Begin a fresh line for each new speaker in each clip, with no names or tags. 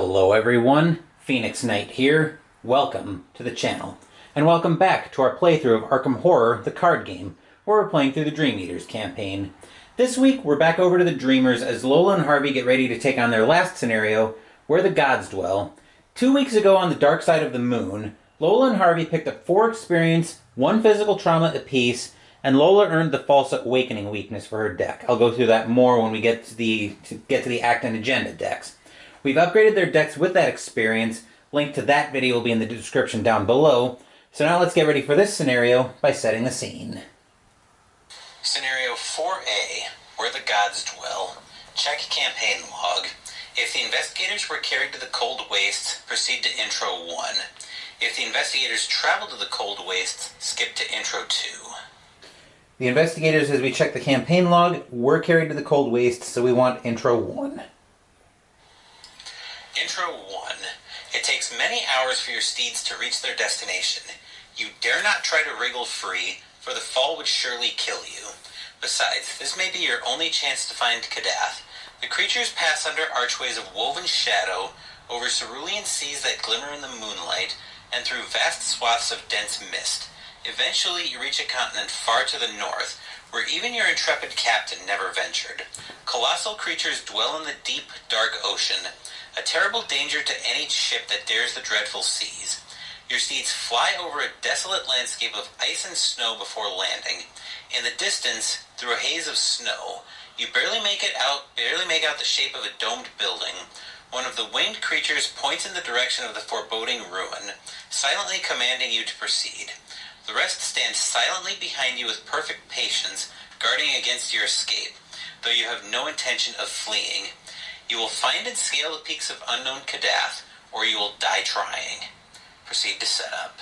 Hello everyone, Phoenix Knight here. Welcome to the channel. And welcome back to our playthrough of Arkham Horror, the card game, where we're playing through the Dream Eaters campaign. This week, we're back over to the Dreamers as Lola and Harvey get ready to take on their last scenario, Where the Gods Dwell. 2 weeks ago on the Dark Side of the Moon, Lola and Harvey picked up 4 experience, 1 physical trauma apiece, and Lola earned the False Awakening weakness for her deck. I'll go through that more when we get to the Act and Agenda decks. We've upgraded their decks with that experience. Link to that video will be in the description down below. So now let's get ready for this scenario by setting the scene.
Scenario 4A, Where the Gods Dwell. Check campaign log. If the investigators were carried to the Cold Wastes, proceed to Intro 1. If the investigators traveled to the Cold Wastes, skip to Intro 2.
The investigators, as we check the campaign log, were carried to the Cold Wastes, so we want Intro 1.
Intro 1. It takes many hours for your steeds to reach their destination. You dare not try to wriggle free, for the fall would surely kill you. Besides, this may be your only chance to find Kadath. The creatures pass under archways of woven shadow, over cerulean seas that glimmer in the moonlight, and through vast swaths of dense mist. Eventually, you reach a continent far to the north, where even your intrepid captain never ventured. Colossal creatures dwell in the deep, dark ocean, a terrible danger to any ship that dares the dreadful seas. Your steeds fly over a desolate landscape of ice and snow before landing. In the distance, through a haze of snow, you barely make out the shape of a domed building. One of the winged creatures points in the direction of the foreboding ruin, silently commanding you to proceed. The rest stand silently behind you with perfect patience, guarding against your escape, though you have no intention of fleeing. You will find and scale the peaks of unknown Kadath, or you will die trying. Proceed to set up.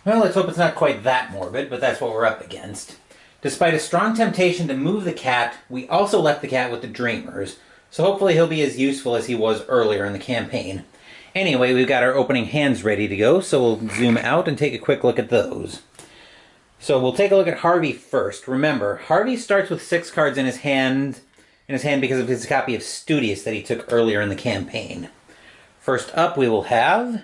Well, let's hope it's not quite that morbid, but that's what we're up against. Despite a strong temptation to move the cat, we also left the cat with the Dreamers, so hopefully he'll be as useful as he was earlier in the campaign. Anyway, we've got our opening hands ready to go, so we'll zoom out and take a quick look at those. So we'll take a look at Harvey first. Remember, Harvey starts with 6 cards in his hand because of his copy of Studious that he took earlier in the campaign. First up, we will have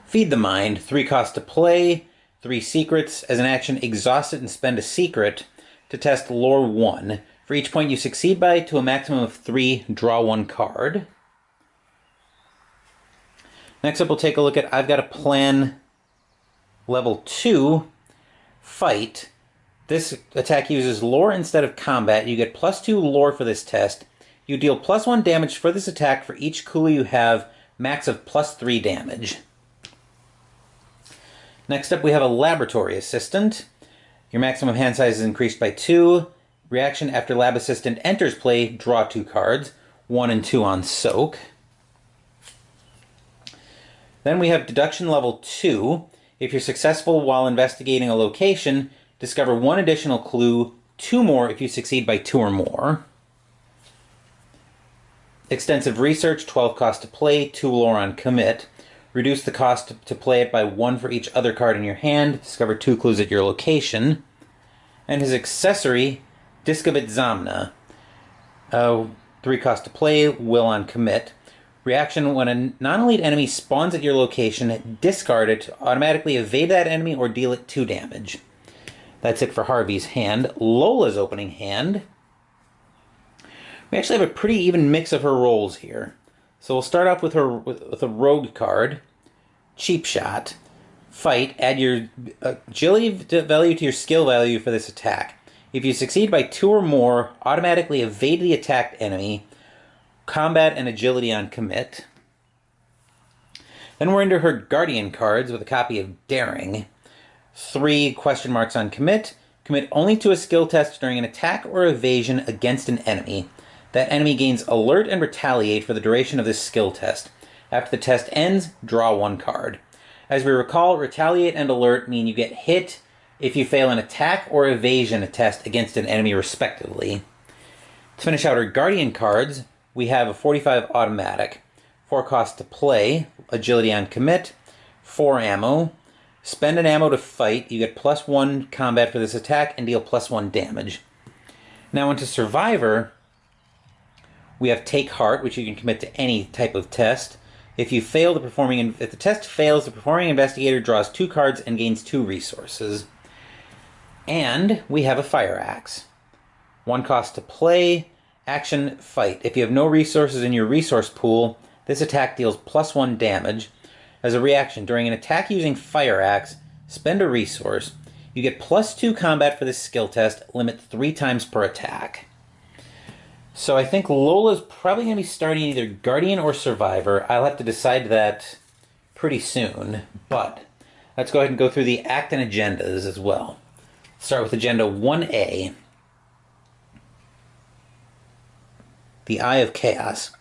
Feed the Mind, 3 cost to play, 3 secrets. As an action, exhaust it and spend a secret to test Lore 1. For each point you succeed by, to a maximum of 3, draw 1 card. Next up, we'll take a look at I've Got a Plan Level 2, Fight. This attack uses lore instead of combat. You get +2 lore for this test. You deal +1 damage for this attack for each Kulu you have, max of +3 damage. Next up, we have a Laboratory Assistant. Your maximum hand size is increased by 2. Reaction after Lab Assistant enters play, draw 2 cards, 1 and 2 on Soak. Then we have Deduction Level 2. If you're successful while investigating a location, discover 1 additional clue, 2 more if you succeed by 2 or more. Extensive Research, 12 cost to play, 2 lore on Commit. Reduce the cost to play it by 1 for each other card in your hand. Discover 2 clues at your location. And his accessory, Discovit Zamna. 3 cost to play, will on Commit. Reaction, when a non-elite enemy spawns at your location, discard it to automatically evade that enemy or deal it 2 damage. That's it for Harvey's hand. Lola's opening hand. We actually have a pretty even mix of her rolls here. So we'll start off with a rogue card. Cheap Shot. Fight. Add your agility value to your skill value for this attack. If you succeed by 2 or more, automatically evade the attacked enemy. Combat and agility on Commit. Then we're into her Guardian cards with a copy of Daring. 3 question marks on Commit. Commit only to a skill test during an attack or evasion against an enemy. That enemy gains Alert and Retaliate for the duration of this skill test. After the test ends, draw 1 card. As we recall, Retaliate and Alert mean you get hit if you fail an attack or evasion test against an enemy respectively. To finish out our Guardian cards, we have a 45 automatic. 4 cost to play, agility on Commit, 4 ammo. Spend an ammo to fight. You get +1 combat for this attack and deal +1 damage. Now into Survivor, We have Take Heart, which you can commit to any type of test. If the test fails, the performing investigator draws 2 cards and gains 2 resources. And we have a Fire Axe. 1 cost to play, action, fight. If you have no resources in your resource pool, this attack deals +1 damage. As a reaction, during an attack using Fire Axe, spend a resource. You get +2 combat for this skill test, limit 3 times per attack. So I think Lola's probably going to be starting either Guardian or Survivor. I'll have to decide that pretty soon. But let's go ahead and go through the act and agendas as well. Start with Agenda 1A. The Eye of Chaos.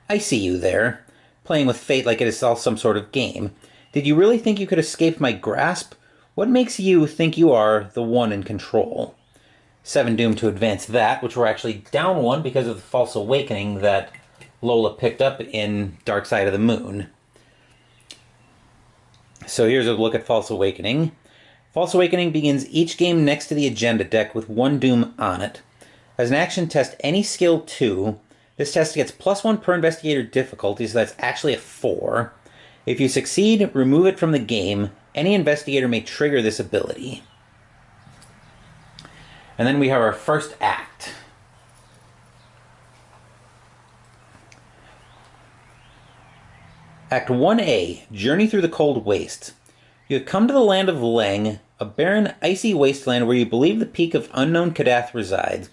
I see you there, playing with fate like it is all some sort of game. Did you really think you could escape my grasp? What makes you think you are the one in control? 7 doomed to advance that, which we're actually down 1 because of the False Awakening that Lola picked up in Dark Side of the Moon. So here's a look at False Awakening. False Awakening begins each game next to the agenda deck with 1 doom on it. As an action, test any skill 2. This test gets +1 per investigator difficulty, so that's actually a 4. If you succeed, remove it from the game. Any investigator may trigger this ability. And then we have our first act. Act 1A, Journey Through the Cold Waste. You have come to the land of Lang, a barren, icy wasteland where you believe the peak of unknown Kadath resides.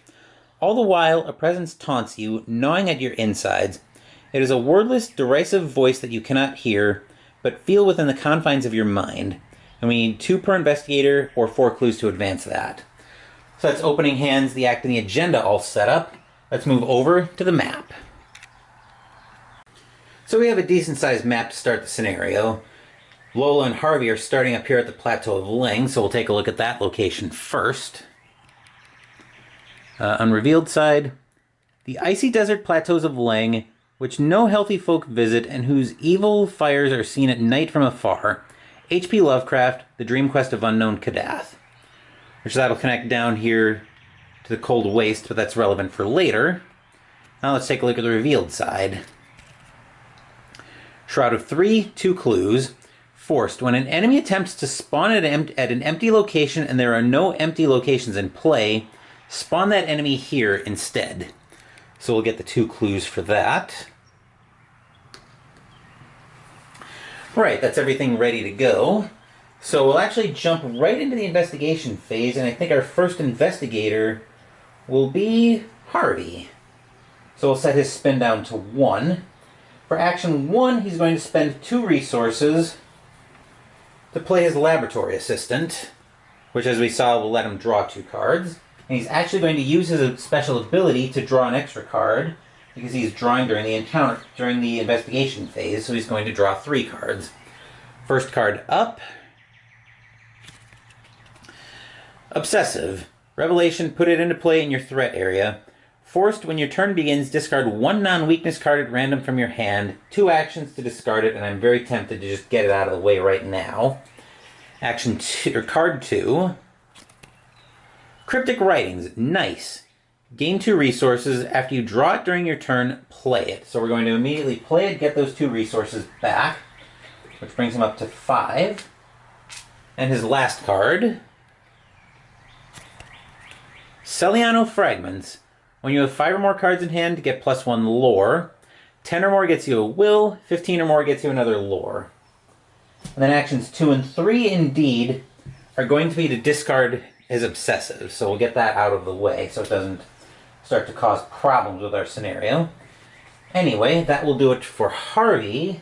All the while, a presence taunts you, gnawing at your insides. It is a wordless, derisive voice that you cannot hear, but feel within the confines of your mind. And we need 2 per investigator or 4 clues to advance that. So that's opening hands, the act, and the agenda all set up. Let's move over to the map. So we have a decent-sized map to start the scenario. Lola and Harvey are starting up here at the Plateau of Lang, so we'll take a look at that location first. Unrevealed side. The icy desert plateaus of Lang, which no healthy folk visit and whose evil fires are seen at night from afar. H.P. Lovecraft, The Dream Quest of Unknown Kadath. Which that'll connect down here to the Cold Waste, but that's relevant for later. Now let's take a look at the revealed side. Shroud of 3, 2 clues. Forced. When an enemy attempts to spawn at an empty location and there are no empty locations in play, spawn that enemy here instead. So we'll get the 2 clues for that. Right, that's everything ready to go. So we'll actually jump right into the investigation phase, and I think our first investigator will be Harvey. So we'll set his spin down to 1. For action 1, he's going to spend 2 resources to play his laboratory assistant, which, as we saw, will let him draw 2 cards. And he's actually going to use his special ability to draw an extra card, because he's drawing during the investigation phase, so he's going to draw 3 cards. First card up. Obsessive. Revelation, put it into play in your threat area. Forced, when your turn begins, discard 1 non-weakness card at random from your hand. 2 actions to discard it, and I'm very tempted to just get it out of the way right now. Action 2, or card 2. Cryptic Writings. Nice. Gain 2 resources. After you draw it during your turn, play it. So we're going to immediately play it, get those 2 resources back, which brings him up to 5. And his last card. Celiano Fragments. When you have 5 or more cards in hand, get +1 lore. 10 or more gets you a will. 15 or more gets you another lore. And then actions 2 and 3, indeed, are going to be to discard his obsessive. So we'll get that out of the way so it doesn't start to cause problems with our scenario. Anyway, that will do it for Harvey.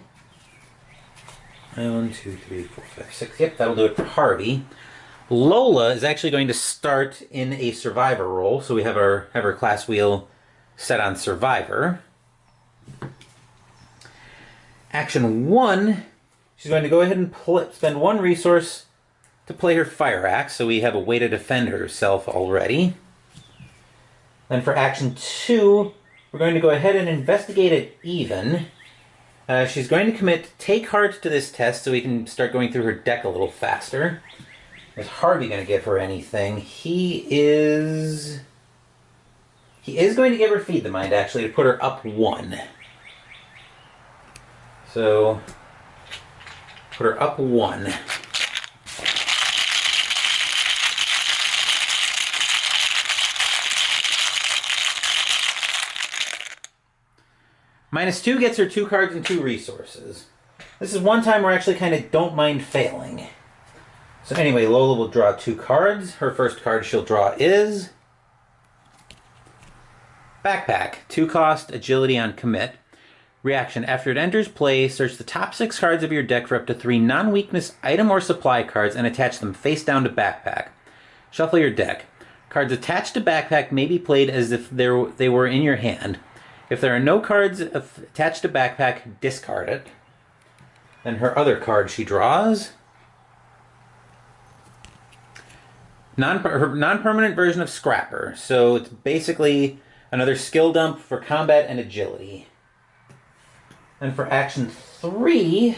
1, 2, 3, 4, 5, 6. Yep, that'll do it for Harvey. Lola is actually going to start in a survivor role, so we have her class wheel set on survivor. Action 1, she's going to go ahead and spend 1 resource to play her Fire Axe, so we have a way to defend herself already. Then for action 2, we're going to go ahead and investigate it even. She's going to commit Take Heart to this test so we can start going through her deck a little faster. Is Harvey going to give her anything? He is He is going to give her Feed the Mind, actually, to put her up 1. So, put her up 1. -2 gets her 2 cards and 2 resources. This is one time where I actually kind of don't mind failing. So anyway, Lola will draw 2 cards. Her first card she'll draw is Backpack. 2 cost, agility on commit. Reaction. After it enters play, search the top 6 cards of your deck for up to 3 non-weakness item or supply cards and attach them face down to Backpack. Shuffle your deck. Cards attached to Backpack may be played as if they were in your hand. If there are no cards attached to Backpack, discard it. Then her other card she draws. Her non-permanent version of Scrapper. So it's basically another skill dump for combat and agility. And for action 3,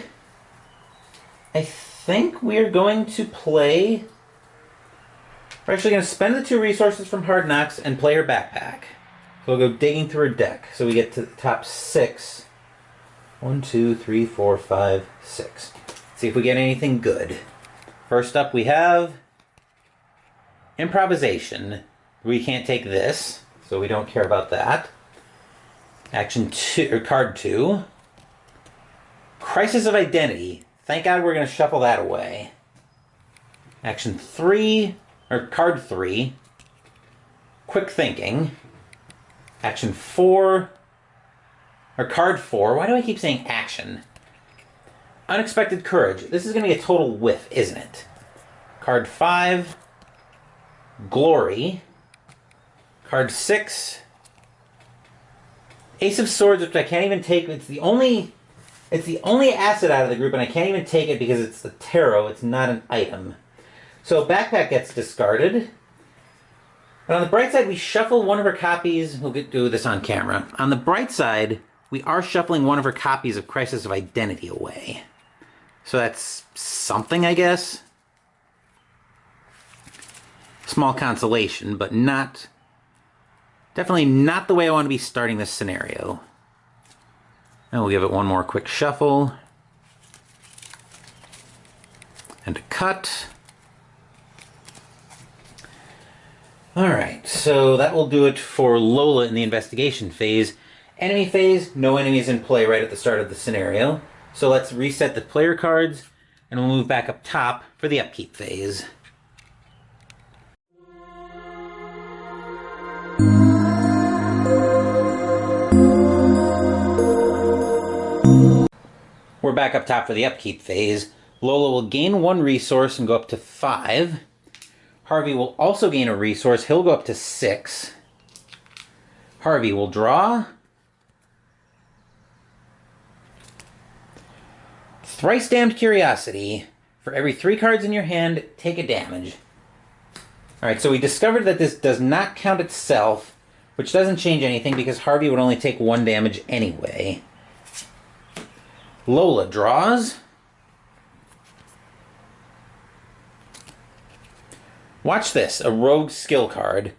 I think we're going to play... We're actually going to spend the 2 resources from Hard Knocks and play her Backpack. So we'll go digging through her deck. So we get to the top 6. 1, 2, 3, 4, 5, 6. Let's see if we get anything good. First up we have Improvisation. We can't take this, so we don't care about that. Action 2, or card 2. Crisis of Identity. Thank God we're going to shuffle that away. Action 3, or card 3. Quick Thinking. Action 4, or card 4. Why do I keep saying action? Unexpected Courage. This is going to be a total whiff, isn't it? Card 5, Glory. Card 6, Ace of Swords, which I can't even take. It's the only asset out of the group, and I can't even take it because it's the tarot. It's not an item. So Backpack gets discarded. But on the bright side, we shuffle one of her copies. We'll do this on camera. On the bright side, we are shuffling one of her copies of Crisis of Identity away. So that's something, I guess. Small consolation, but not... Definitely not the way I want to be starting this scenario. And we'll give it one more quick shuffle. And a cut. Alright, so that will do it for Lola in the investigation phase. Enemy phase, no enemies in play right at the start of the scenario. So let's reset the player cards, and we'll move back up top for the upkeep phase. We're back up top for the upkeep phase. Lola will gain 1 resource and go up to 5. Harvey will also gain a resource. He'll go up to 6. Harvey will draw. Thrice Damned Curiosity. For every 3 cards in your hand, take a damage. Alright, so we discovered that this does not count itself, which doesn't change anything because Harvey would only take 1 damage anyway. Lola draws. Watch this, a rogue skill card.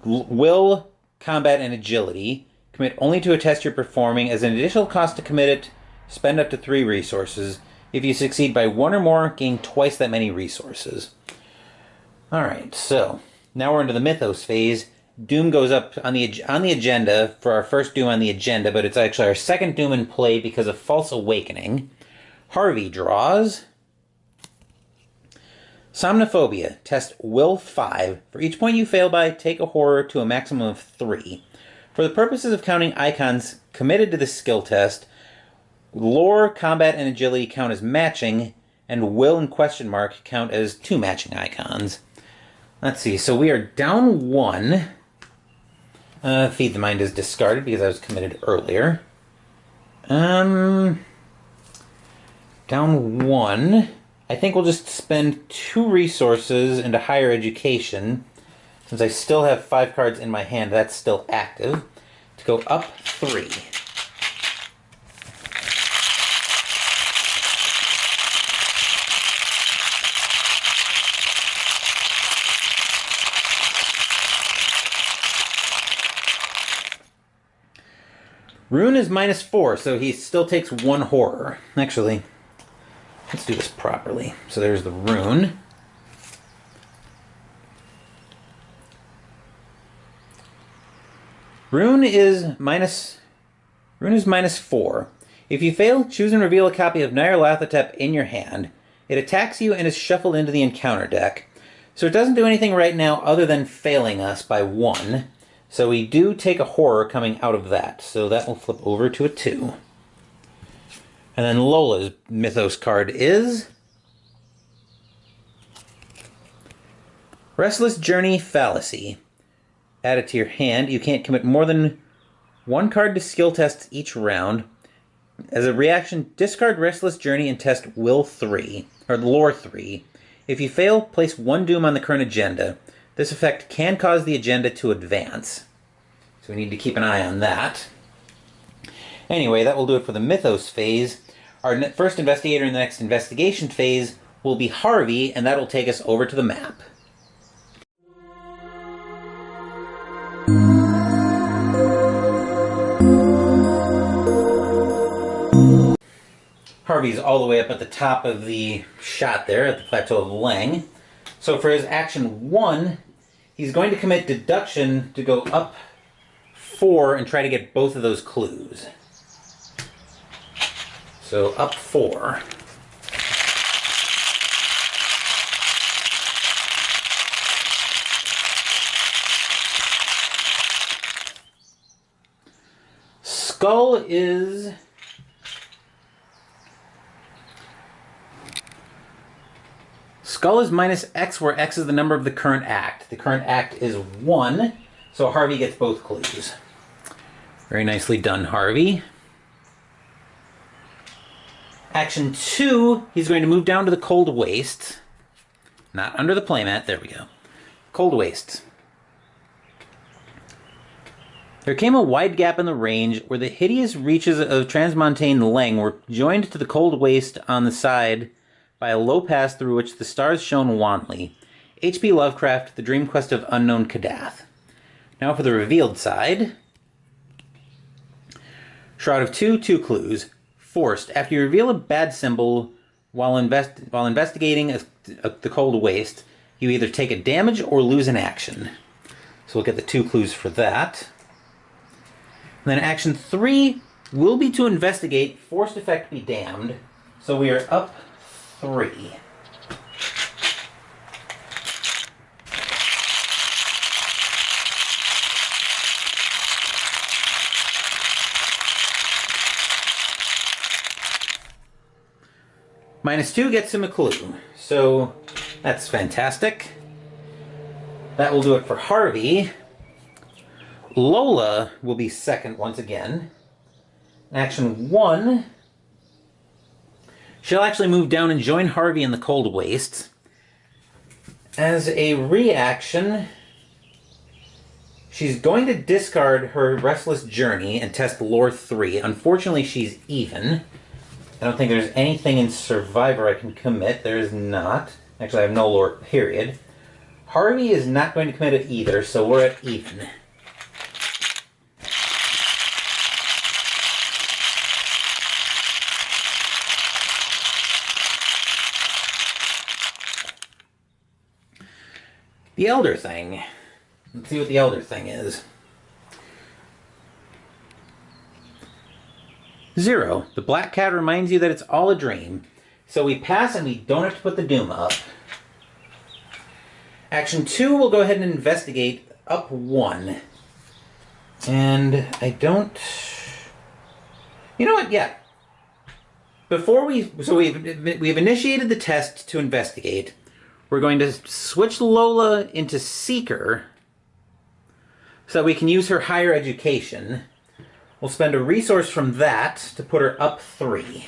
Will, combat, and agility. Commit only to a test you're performing. As an additional cost to commit it, spend up to 3 resources. If you succeed by 1 or more, gain twice that many resources. Alright, so now we're into the Mythos phase. Doom goes up on the agenda for our first Doom on the agenda, but it's actually our second Doom in play because of False Awakening. Harvey draws. Somnophobia. Test Will 5. For each point you fail by, take a horror to a maximum of 3. For the purposes of counting icons committed to the skill test, lore, combat, and agility count as matching, and will and question mark count as 2 matching icons. Let's see, so we are down 1. Feed the Mind is discarded because I was committed earlier. Down 1. I think we'll just spend 2 resources into higher education. Since I still have 5 cards in my hand, that's still active. To go up 3. Rune is -4, so he still takes 1 horror. Actually, let's do this properly. So there's the rune. Rune is -4. If you fail, choose and reveal a copy of Nyarlathotep in your hand. It attacks you and is shuffled into the encounter deck. So it doesn't do anything right now other than failing us by 1. So we do take a horror coming out of that. So that will flip over to a 2. And then Lola's Mythos card is Restless Journey Fallacy. Add it to your hand. You can't commit more than 1 card to skill tests each round. As a reaction, discard Restless Journey and test Will 3, or Lore 3. If you fail, place 1 doom on the current agenda. This effect can cause the agenda to advance. So we need to keep an eye on that. Anyway, that will do it for the Mythos phase. Our first investigator in the next investigation phase will be Harvey, and that will take us over to the map. Harvey's all the way up at the top of the shot there, at the Plateau of Lang. So for his action 1, he's going to commit deduction to go up 4 and try to get both of those clues. So up 4. Skull is -X, where X is the number of the current act. The current act is 1, so Harvey gets both clues. Very nicely done, Harvey. Action 2, he's going to move down to the Cold Waste. Not under the playmat, there we go. Cold Waste. There came a wide gap in the range where the hideous reaches of transmontane Lang were joined to the Cold Waste on the side by a low pass through which the stars shone wanly. H.P. Lovecraft, The Dream Quest of Unknown Kadath. Now for the revealed side. Shroud of 2, 2 clues. Forced. After you reveal a bad symbol while investigating the Cold Waste, you either take a damage or lose an action. So we'll get the 2 clues for that. And then action 3 will be to investigate. Forced effect be damned. So we are up 3. -2 gets him a clue, so that's fantastic. That will do it for Harvey. Lola will be second once again. Action 1, she'll actually move down and join Harvey in the Cold Waste. As a reaction, she's going to discard her Restless Journey and test Lore 3. Unfortunately, she's even. I don't think there's anything in Survivor I can commit. There is not. Actually, I have no lore, period. Harvey is not going to commit it either, so we're at even. The Elder Thing. Let's see what the Elder Thing is. 0. The Black Cat reminds you that it's all a dream. So we pass and we don't have to put the doom up. Action 2, we'll go ahead and investigate up 1. And I don't... You know what? Yeah. Before we... So we've initiated the test to investigate. We're going to switch Lola into Seeker so that we can use her higher education. We'll spend a resource from that to put her up 3.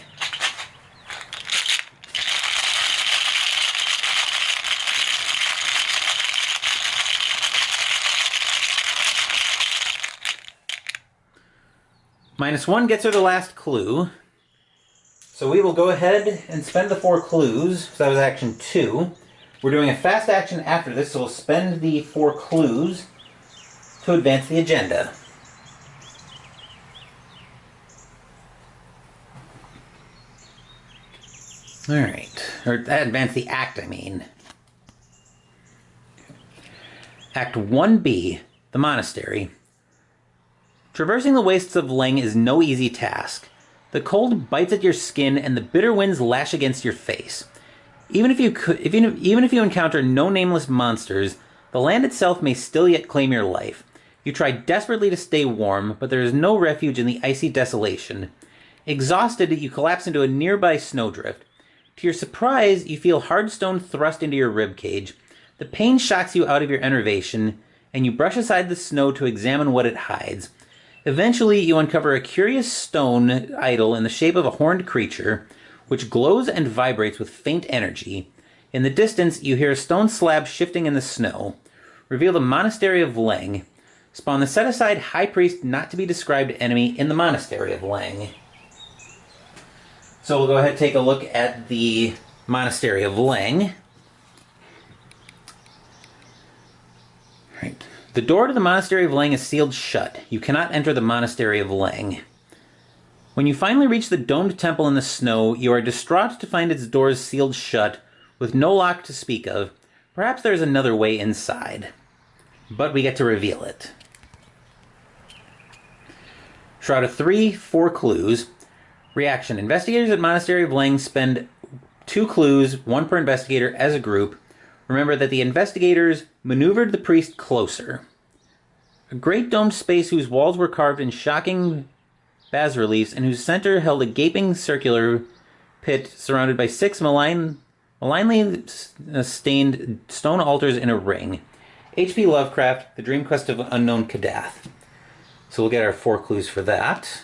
-1 gets her the last clue. So we will go ahead and spend the 4 clues. So that was action 2. We're doing a fast action after this, so we'll spend the 4 clues to advance the agenda. Alright. Or advance the act, I mean. Act 1B, the Monastery. Traversing the wastes of Lang is no easy task. The cold bites at your skin and the bitter winds lash against your face. Even if you encounter no nameless monsters, the land itself may still yet claim your life. You try desperately to stay warm, but there is no refuge in the icy desolation. Exhausted, you collapse into a nearby snowdrift. To your surprise, you feel hard stone thrust into your ribcage. The pain shocks you out of your enervation, and you brush aside the snow to examine what it hides. Eventually, you uncover a curious stone idol in the shape of a horned creature, which glows and vibrates with faint energy. In the distance, you hear a stone slab shifting in the snow. Reveal the Monastery of Lang. Spawn the set-aside High Priest not-to-be-described enemy in the Monastery of Lang. So we'll go ahead and take a look at the Monastery of Lang. Right. The door to the Monastery of Lang is sealed shut. You cannot enter the Monastery of Lang. When you finally reach the domed temple in the snow, you are distraught to find its doors sealed shut, with no lock to speak of. Perhaps there is another way inside. But we get to reveal it. Shroud of 3, 4 clues. Reaction. Investigators at Monastery of Lang spend 2 clues, 1 per investigator, as a group. Remember that the investigators maneuvered the priest closer. A great domed space whose walls were carved in shocking bas-reliefs and whose center held a gaping circular pit surrounded by 6 malignly stained stone altars in a ring. H.P. Lovecraft, The Dream Quest of Unknown Kadath. So we'll get our 4 clues for that.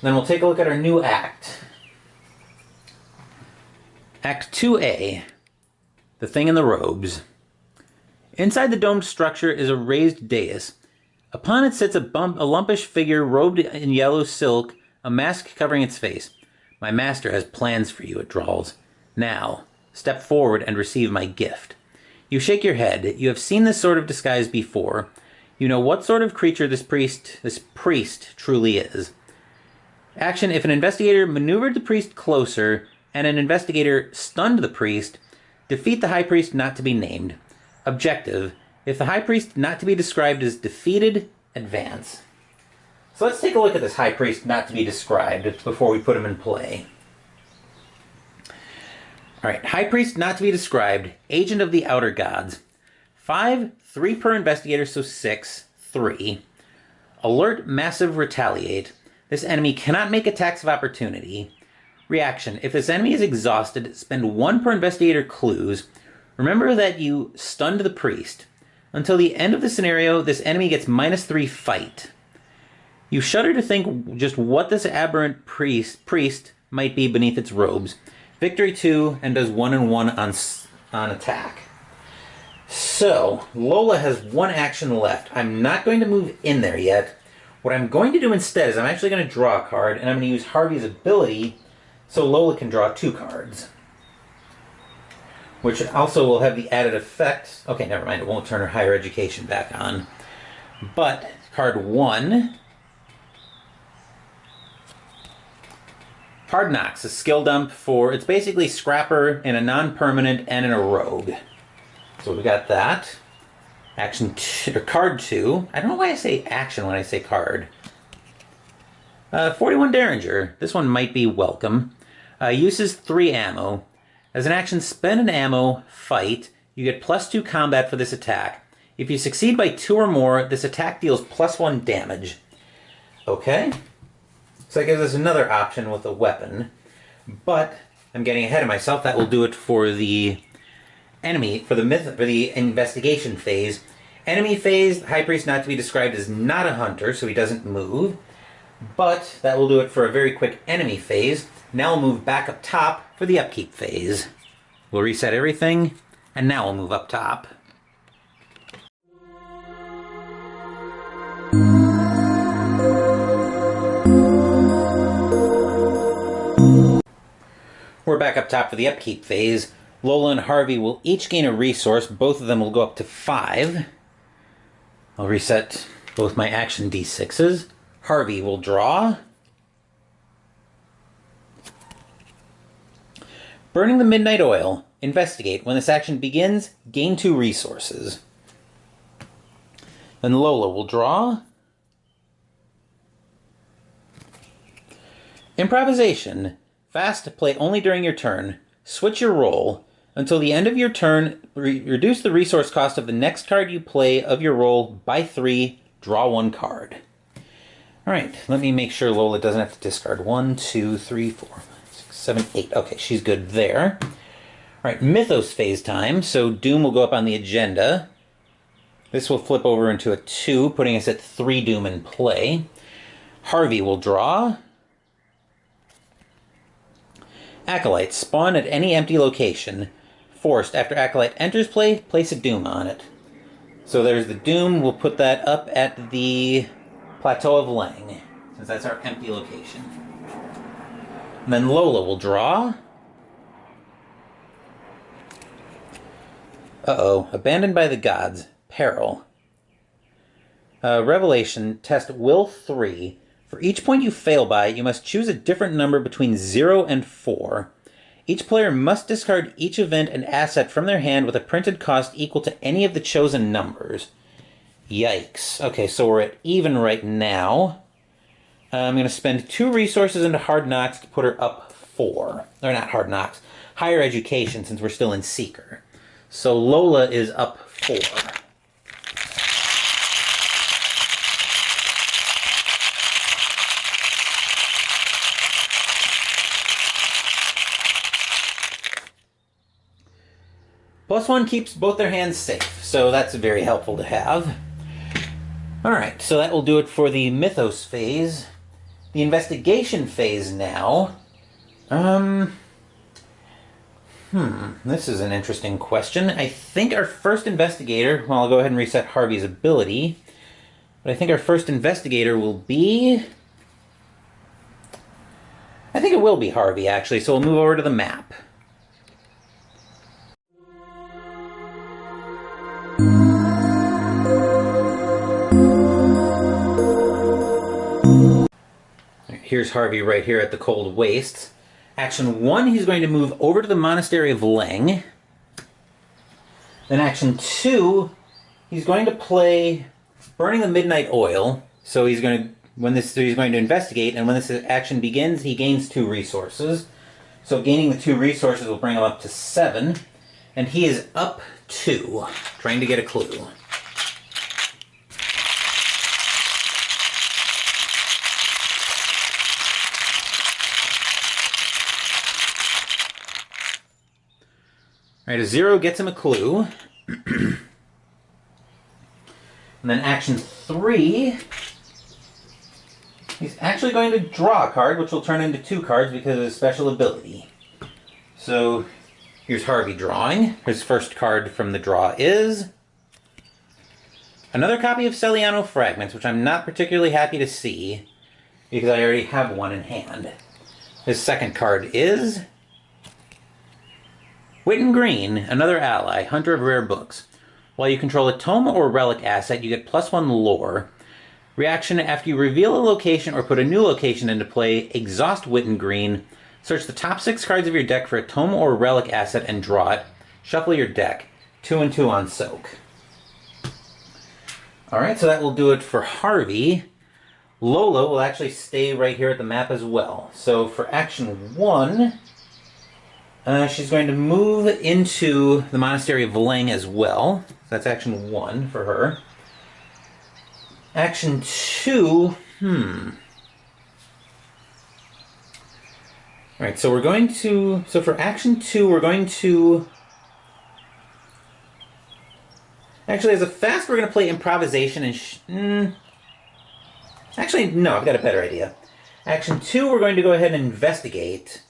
Then we'll take a look at our new act. Act 2A, The Thing in the Robes. Inside the domed structure is a raised dais. Upon it sits a lumpish figure robed in yellow silk, a mask covering its face. My master has plans for you, it drawls. Now, step forward and receive my gift. You shake your head. You have seen this sort of disguise before. You know what sort of creature this priest truly is. Action. If an investigator maneuvered the priest closer, and an investigator stunned the priest, defeat the High Priest not to be named. Objective. If the High Priest not to be described as defeated, advance. So let's take a look at this High Priest not to be described before we put him in play. Alright, High Priest not to be described, Agent of the Outer Gods. 5, 3 per investigator, so 6, 3. Alert, massive, retaliate. This enemy cannot make attacks of opportunity. Reaction. If this enemy is exhausted, spend 1 per investigator clues. Remember that you stunned the priest. Until the end of the scenario, this enemy gets -3 fight. You shudder to think just what this aberrant priest might be beneath its robes. Victory 2, and does 1 and 1 on attack. So, Lola has 1 action left. I'm not going to move in there yet. What I'm going to do instead is I'm actually going to draw a card, and I'm going to use Harvey's ability so Lola can draw 2 cards. Which also will have the added effect... Okay, never mind, it won't turn her higher education back on. But, card 1... Hard Knocks, a skill dump for... It's basically Scrapper in a non-permanent and in a rogue. So we got that. Action 2, or card 2. I don't know why I say action when I say card. 41 Derringer. This one might be welcome. Uses 3 ammo. As an action, spend an ammo, fight. You get +2 combat for this attack. If you succeed by 2 or more, this attack deals +1 damage. Okay. So that gives us another option with a weapon. But I'm getting ahead of myself. That will do it for the enemy, for the investigation phase. Enemy phase, High Priest not to be described as not a hunter, so he doesn't move. But that will do it for a very quick enemy phase. Now we'll move back up top for the Upkeep phase. We'll reset everything, and now we'll move up top. We're back up top for the Upkeep phase. Lola and Harvey will each gain a resource. Both of them will go up to 5. I'll reset both my action D6s. Harvey will draw. Burning the Midnight Oil. Investigate. When this action begins, gain 2 resources. Then Lola will draw. Improvisation. Fast, play only during your turn. Switch your roll. Until the end of your turn, reduce the resource cost of the next card you play of your roll by 3. Draw 1 card. Alright, let me make sure Lola doesn't have to discard. 1, 2, 3, 4, 5, 6, 7, 8. Okay, she's good there. Alright, Mythos Phase time. So Doom will go up on the agenda. This will flip over into a 2, putting us at 3 Doom in play. Harvey will draw. Acolyte. Spawn at any empty location. Forced. After Acolyte enters play, place a Doom on it. So there's the Doom. We'll put that up at the Plateau of Lang, since that's our empty location. And then Lola will draw. Uh-oh. Abandoned by the Gods. Peril. Revelation. Test Will 3. For each point you fail by, you must choose a different number between 0 and 4. Each player must discard each event and asset from their hand with a printed cost equal to any of the chosen numbers. Yikes. Okay, so we're at even right now. I'm going to spend 2 resources into Hard Knocks to put her up 4. Or not Hard Knocks. Higher Education, since we're still in Seeker. So Lola is up 4. +1 keeps both their hands safe, so that's very helpful to have. Alright, so that will do it for the Mythos Phase. The Investigation Phase now. This is an interesting question. I think our first investigator, well, I'll go ahead and reset Harvey's ability, but I think our first investigator will be... I think it will be Harvey, actually, so we'll move over to the map. Here's Harvey right here at the Cold Wastes. Action 1, he's going to move over to the Monastery of Lang. Then action 2, he's going to play Burning the Midnight Oil. So he's going to investigate, and when this action begins, he gains 2 resources. So gaining the 2 resources will bring him up to 7. And he is up 2, trying to get a clue. Alright, a 0 gets him a clue. And then action 3, he's actually going to draw a card, which will turn into 2 cards because of his special ability. So here's Harvey drawing. His first card from the draw is another copy of Celiano Fragments, which I'm not particularly happy to see because I already have one in hand. His second card is Witten Green, another ally, hunter of rare books. While you control a tome or relic asset, you get +1 lore. Reaction: after you reveal a location or put a new location into play, exhaust Witten Green. Search the top 6 cards of your deck for a tome or relic asset and draw it. Shuffle your deck. 2 and 2 on soak. Alright, so that will do it for Harvey. Lola will actually stay right here at the map as well. So for action 1... she's going to move into the Monastery of Lang as well. That's action 1 for her. Action 2, Alright, so we're going to... So for action 2, we're going to... Actually, as a fast, we're going to play Improvisation and... Actually, no, I've got a better idea. Action 2, we're going to go ahead and Investigate.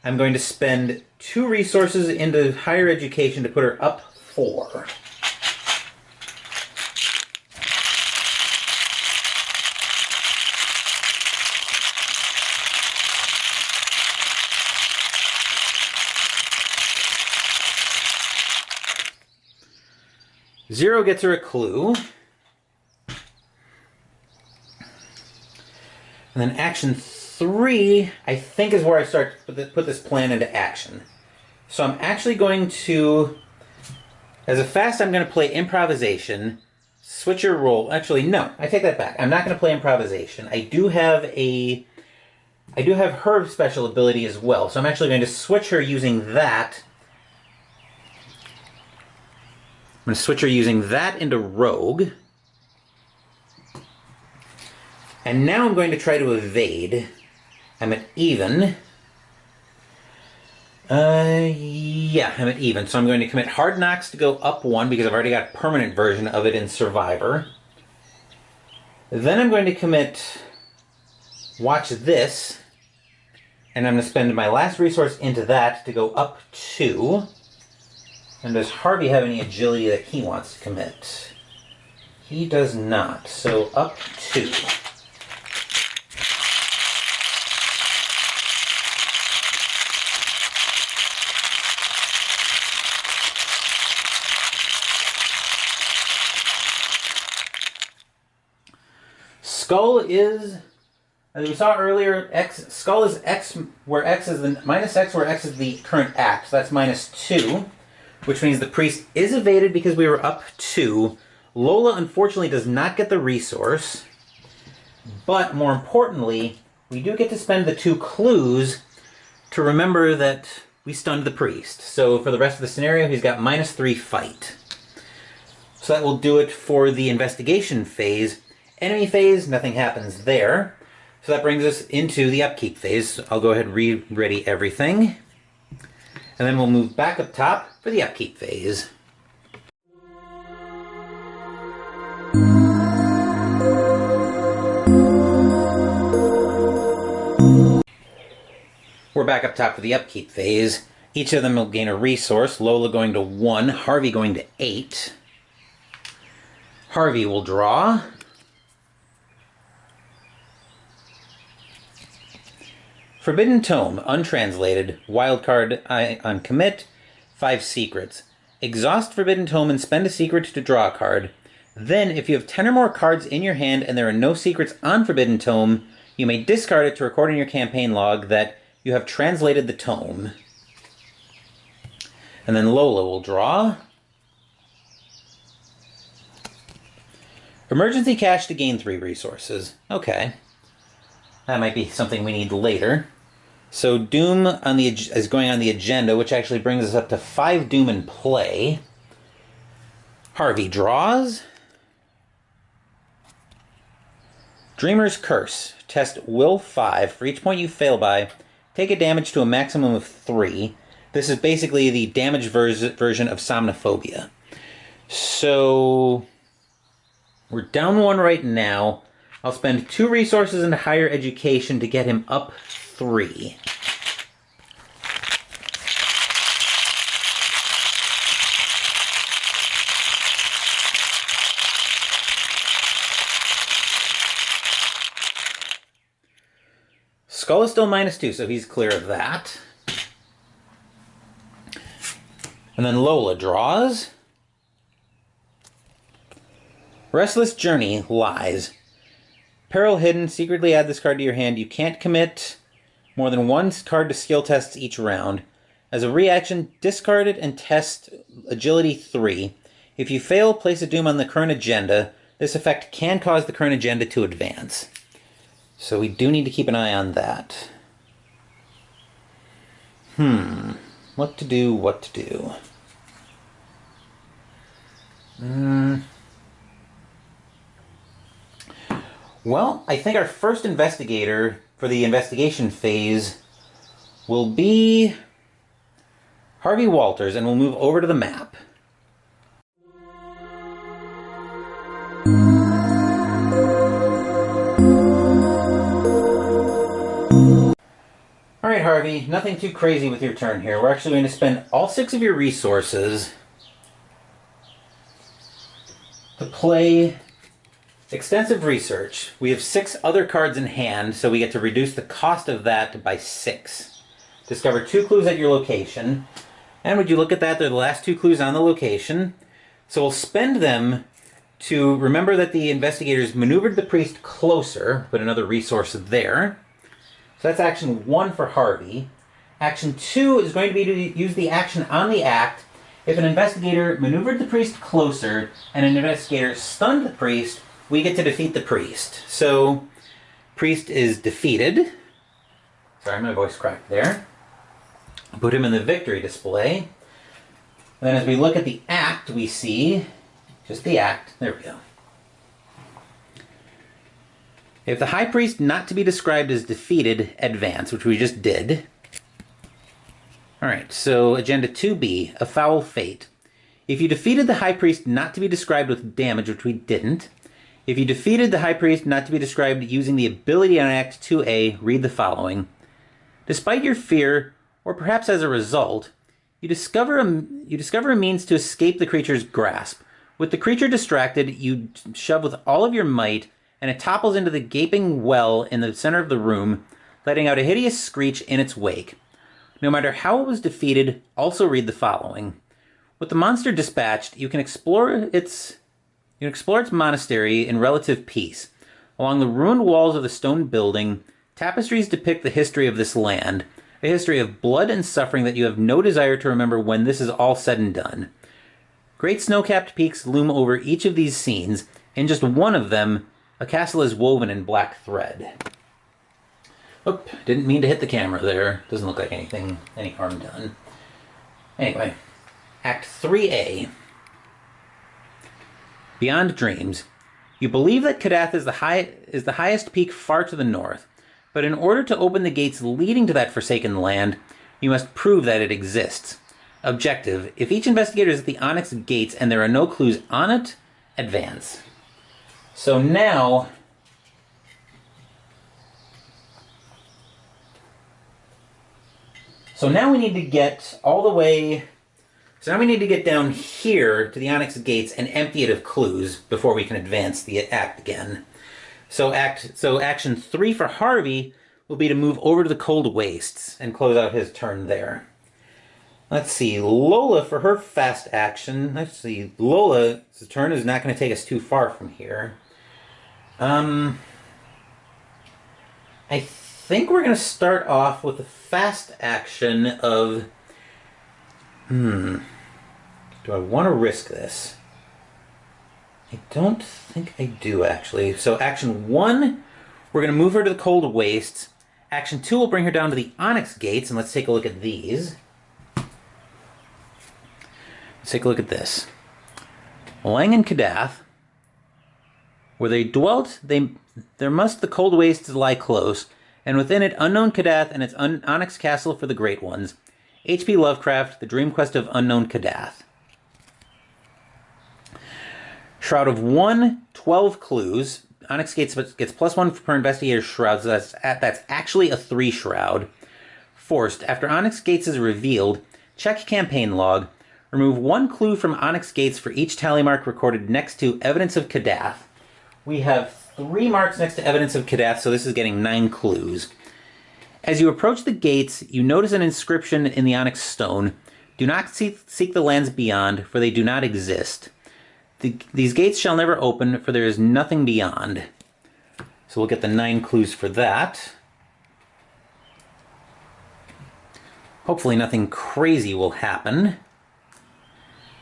I'm going to spend 2 resources into Higher Education to put her up 4. Zero gets her a clue. And then action 3, I think, is where I start to put this plan into action. So I'm actually going to, as a fast, I'm going to play Improvisation, switch your role. Actually, no, I take that back. I'm not going to play Improvisation. I do have her special ability as well, so I'm actually going to switch her using that. I'm going to switch her using that into Rogue. And now I'm going to try to evade. I'm at even. Yeah, I'm at even. So I'm going to commit Hard Knocks to go up 1 because I've already got a permanent version of it in Survivor. Then I'm going to commit Watch This. And I'm going to spend my last resource into that to go up 2. And does Harvey have any agility that he wants to commit? He does not. So up 2. Skull is, as we saw earlier, Skull is X, where X is the minus X, where X is the current act. So that's -2, which means the priest is evaded because we were up 2. Lola, unfortunately, does not get the resource. But more importantly, we do get to spend the 2 clues to remember that we stunned the priest. So for the rest of the scenario, he's got -3 fight. So that will do it for the investigation phase. Enemy phase, nothing happens there. So that brings us into the upkeep phase. I'll go ahead and re-ready everything. And then we'll move back up top for the upkeep phase. We're back up top for the upkeep phase. Each of them will gain a resource. Lola going to 1, Harvey going to 8. Harvey will draw. Forbidden Tome, untranslated, wildcard on commit, 5 secrets. Exhaust Forbidden Tome and spend a secret to draw a card. Then, if you have 10 or more cards in your hand and there are no secrets on Forbidden Tome, you may discard it to record in your campaign log that you have translated the tome. And then Lola will draw. Emergency cash to gain 3 resources. Okay. That might be something we need later. So Doom is going on the agenda, which actually brings us up to 5 Doom in play. Harvey draws. Dreamer's Curse. Test Will 5. For each point you fail by, take a damage to a maximum of 3. This is basically the damaged version of Somnophobia. So we're down 1 right now. I'll spend 2 resources into higher education to get him up 3. Skull is still -2, so he's clear of that. And then Lola draws. Restless Journey, Lies. Peril hidden, secretly add this card to your hand. You can't commit more than 1 card to skill tests each round. As a reaction, discard it and test Agility 3. If you fail, place a Doom on the current agenda. This effect can cause the current agenda to advance. So we do need to keep an eye on that. What to do, what to do. Well, I think our first investigator for the investigation phase will be Harvey Walters, and we'll move over to the map. Alright, Harvey, nothing too crazy with your turn here. We're actually going to spend all 6 of your resources to play Extensive Research. We have 6 other cards in hand, so we get to reduce the cost of that by 6. Discover 2 clues at your location. And would you look at that, they're the last 2 clues on the location. So we'll spend them to remember that the investigators maneuvered the priest closer, put another resource there. So that's action 1 for Harvey. Action 2 is going to be to use the action on the act if an investigator maneuvered the priest closer and an investigator stunned the priest. We get to defeat the priest. So, priest is defeated. Sorry, my voice cracked there. Put him in the victory display. And then as we look at the act, we see just the act. There we go. If the high priest not to be described as defeated, advance, which we just did. Alright, so Agenda 2B, a foul fate. If you defeated the high priest not to be described with damage, which we didn't. If you defeated the high priest not to be described using the ability on Act 2A, read the following. Despite your fear, or perhaps as a result, you discover a means to escape the creature's grasp. With the creature distracted, you shove with all of your might, and it topples into the gaping well in the center of the room, letting out a hideous screech in its wake. No matter how it was defeated, also read the following. With the monster dispatched, you can explore its monastery in relative peace. Along the ruined walls of the stone building, tapestries depict the history of this land, a history of blood and suffering that you have no desire to remember when this is all said and done. Great snow-capped peaks loom over each of these scenes. In just one of them, a castle is woven in black thread. Oop, didn't mean to hit the camera there. Doesn't look like any harm done. Anyway, Act 3A. Beyond Dreams. You believe that Kadath is the highest peak far to the north, but in order to open the gates leading to that forsaken land, you must prove that it exists. Objective. If each investigator is at the Onyx gates and there are no clues on it, advance. So now we need to get all the way... So now we need to get down here to the Onyx gates and empty it of clues before we can advance the act again. So action 3 for Harvey will be to move over to the Cold Wastes and close out his turn there. Let's see, Lola for her fast action. Let's see, Lola's turn is not going to take us too far from here. I think we're going to start off with a fast action of... Do I want to risk this? I don't think I do, actually. So action 1, we're going to move her to the Cold Wastes. Action 2 will bring her down to the Onyx gates, and let's take a look at these. Let's take a look at this. Lang and Kadath, where they dwelt, there must the Cold Wastes lie close, and within it unknown Kadath and its Onyx Castle for the Great Ones. H.P. Lovecraft, The Dream Quest of Unknown Kadath. Shroud of 1, 12 clues. Onyx gets +1 per investigator shroud, so that's actually a 3 shroud. Forced. After Onyx Gates is revealed, check campaign log. Remove 1 clue from Onyx Gates for each tally mark recorded next to Evidence of Kadath. We have 3 marks next to Evidence of Kadath, so this is getting 9 clues. As you approach the gates, you notice an inscription in the onyx stone. Do not seek the lands beyond, for they do not exist. These gates shall never open, for there is nothing beyond. So we'll get the 9 clues for that. Hopefully nothing crazy will happen.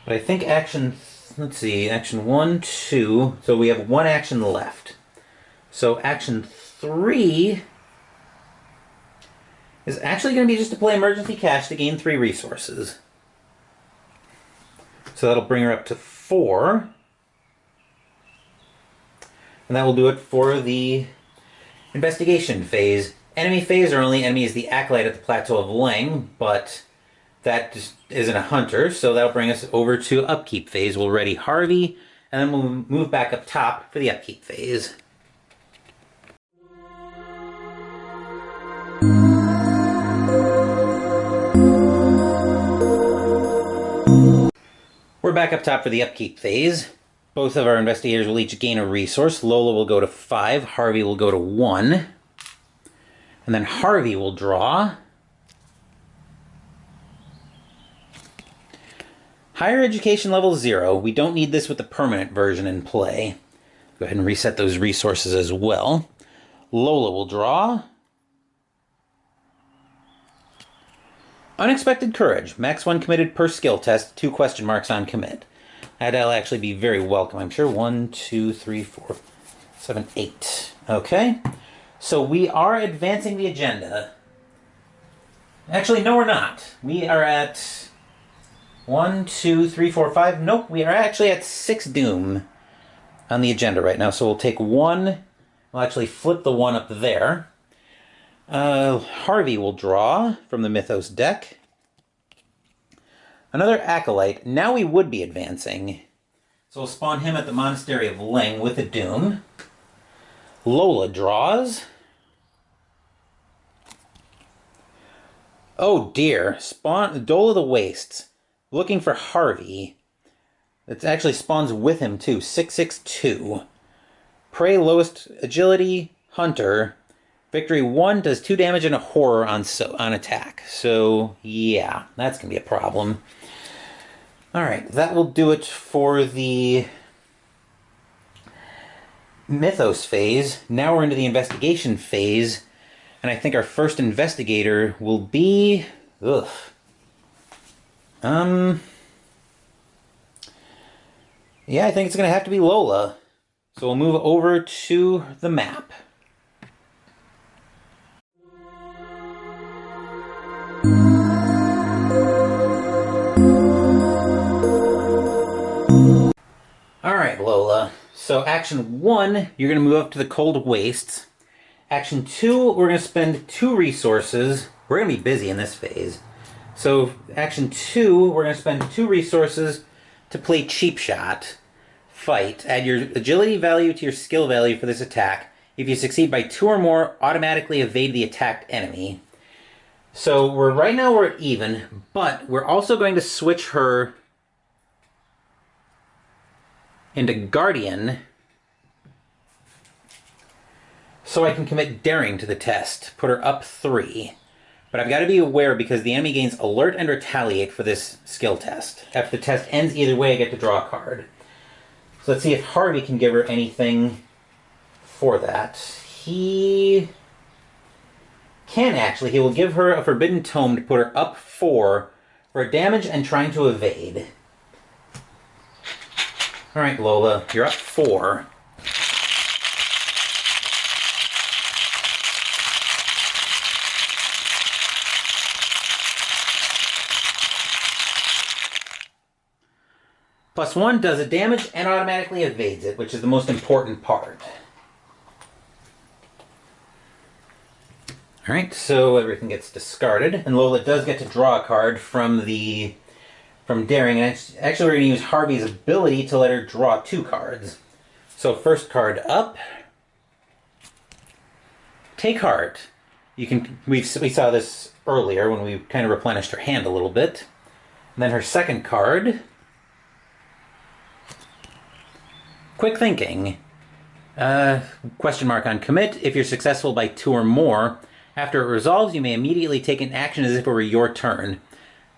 But I think action 1, 2, so we have 1 action left. So action 3 is actually going to be just to play Emergency Cash to gain 3 resources. So that'll bring her up to 4. And that will do it for the investigation phase. Enemy phase, our only enemy is the Acolyte at the Plateau of Lang, but that just isn't a hunter, so that'll bring us over to Upkeep Phase. We'll ready Harvey, and then we'll move back up top for the Upkeep Phase. We're back up top for the Upkeep Phase. Both of our investigators will each gain a resource. Lola will go to 5, Harvey will go to 1. And then Harvey will draw. Higher education level 0. We don't need this with the permanent version in play. Go ahead and reset those resources as well. Lola will draw. Unexpected Courage. Max 1 committed per skill test, 2 question marks on commit. That'll actually be very welcome, I'm sure. 1, 2, 3, 4, 7, 8. Okay. So we are advancing the agenda. Actually, no, we're not. We are at 1, 2, 3, 4, 5. Nope, we are actually at 6 doom on the agenda right now. So we'll take 1. We'll actually flip the 1 up there. Harvey will draw from the Mythos deck. Another Acolyte. Now we would be advancing. So we'll spawn him at the Monastery of Lang with a doom. Lola draws. Oh dear. Spawn Dole of the Wastes. Looking for Harvey. It actually spawns with him too. 662. Prey lowest agility. Hunter. Victory 1 does 2 damage and a horror on attack. So yeah, that's gonna be a problem. Alright, that will do it for the Mythos phase. Now we're into the investigation phase. And I think our first investigator will be... Yeah, I think it's going to have to be Lola. So we'll move over to the map. Alright, Lola. So action 1, you're going to move up to the Cold Wastes. Action 2, we're going to spend 2 resources. We're going to be busy in this phase. So action 2, we're going to spend 2 resources to play Cheap Shot. Fight. Add your agility value to your skill value for this attack. If you succeed by 2 or more, automatically evade the attacked enemy. So right now we're at even, but we're also going to switch her into Guardian so I can commit Daring to the test. Put her up 3. But I've got to be aware because the enemy gains Alert and Retaliate for this skill test. After the test ends either way, I get to draw a card. So let's see if Harvey can give her anything for that. He can actually. He will give her a Forbidden Tome to put her up 4 for damage and trying to evade. Alright, Lola, you're up 4. +1 does a damage and automatically evades it, which is the most important part. Alright, so everything gets discarded, and Lola does get to draw a card from Daring, and actually we're going to use Harvey's ability to let her draw 2 cards. So first card up. Take Heart. We saw this earlier when we kind of replenished her hand a little bit. And then her second card. Quick Thinking. Question mark on commit. If you're successful by 2 or more, after it resolves, you may immediately take an action as if it were your turn.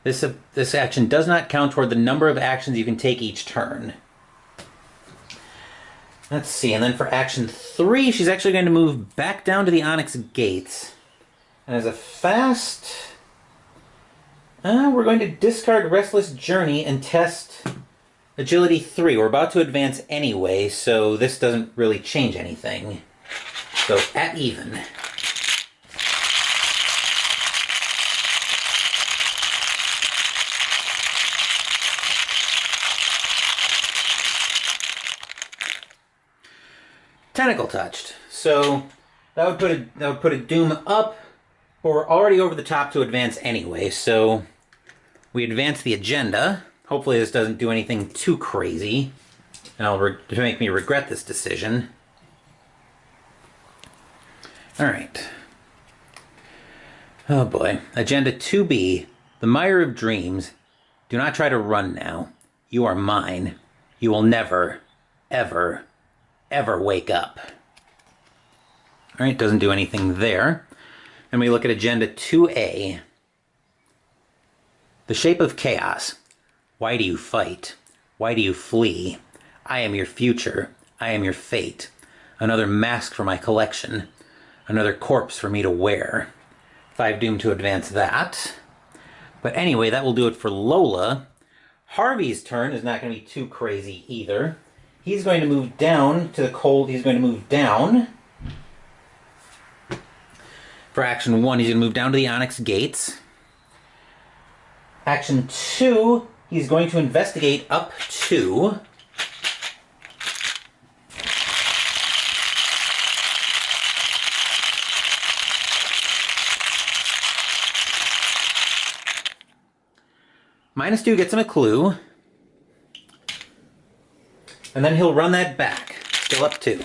This action does not count toward the number of actions you can take each turn. Let's see, and then for action 3, she's actually going to move back down to the Onyx Gates. And as a fast... we're going to discard Restless Journey and test Agility 3. We're about to advance anyway, so this doesn't really change anything. So, at even. Tentacle Touched. So that would put a Doom up, but we're already over the top to advance anyway, so we advance the agenda. Hopefully this doesn't do anything too crazy to make me regret this decision. Alright. Oh boy. Agenda 2B. The Mire of Dreams. Do not try to run now. You are mine. You will never, ever, ever wake up. Alright, doesn't do anything there. And we look at Agenda 2A. The Shape of Chaos. Why do you fight? Why do you flee? I am your future. I am your fate. Another mask for my collection. Another corpse for me to wear. 5 doom to advance that. But anyway, that will do it for Lola. Harvey's turn is not going to be too crazy either. He's going to move down to the cold. He's going to move down. For action 1, he's going to move down to the Onyx gates. Action 2, he's going to investigate up to... -2 gets him a clue. And then he'll run that back. Still up 2.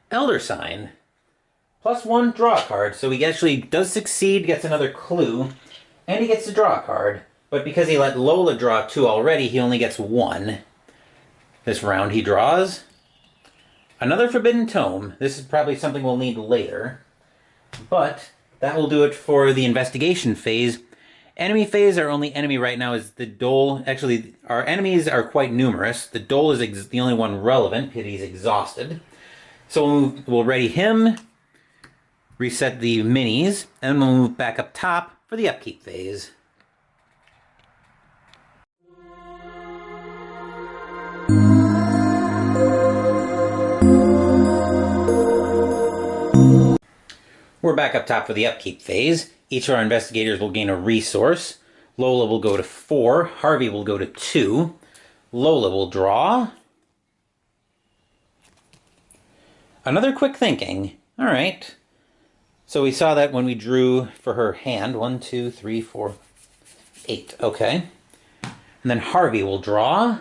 Elder Sign. +1, draw a card. So he actually does succeed, gets another clue, and he gets to draw a card. But because he let Lola draw 2 already, he only gets 1. This round he draws another Forbidden Tome. This is probably something we'll need later. But that will do it for the investigation phase. Enemy phase, our only enemy right now is the Dole. Actually, our enemies are quite numerous. The Dole is the only one relevant because he's exhausted. So we'll ready him, reset the minis, and we'll move back up top for the Upkeep phase. We're back up top for the Upkeep phase. Each of our investigators will gain a resource. Lola will go to 4. Harvey will go to 2. Lola will draw. Another quick thinking. All right. So we saw that when we drew for her hand. 1, 2, 3, 4, 8. Okay. And then Harvey will draw.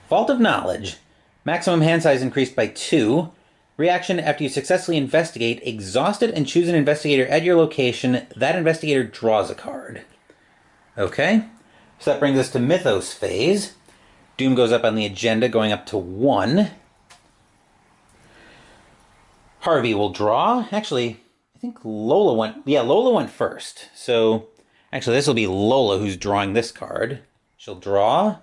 Vault of Knowledge. Maximum hand size increased by 2. Reaction after you successfully investigate. Exhausted and choose an investigator at your location. That investigator draws a card. Okay. So that brings us to Mythos phase. Doom goes up on the agenda, going up to 1. Harvey will draw. Actually, I think Lola went... Yeah, Lola went first. So, actually, this will be Lola who's drawing this card. She'll draw.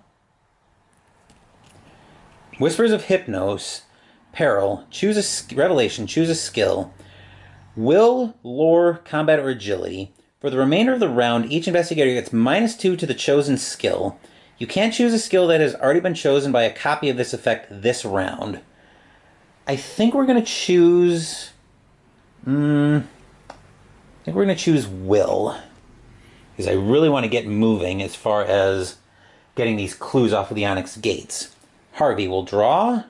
Whispers of Hypnos. Peril. Choose a... Revelation. Choose a skill. Will, lore, combat, or agility. For the remainder of the round, each investigator gets -2 to the chosen skill. You can't choose a skill that has already been chosen by a copy of this effect this round. I think we're going to choose... I think we're going to choose Will. Because I really want to get moving as far as getting these clues off of the Onyx gates. Harvey will draw.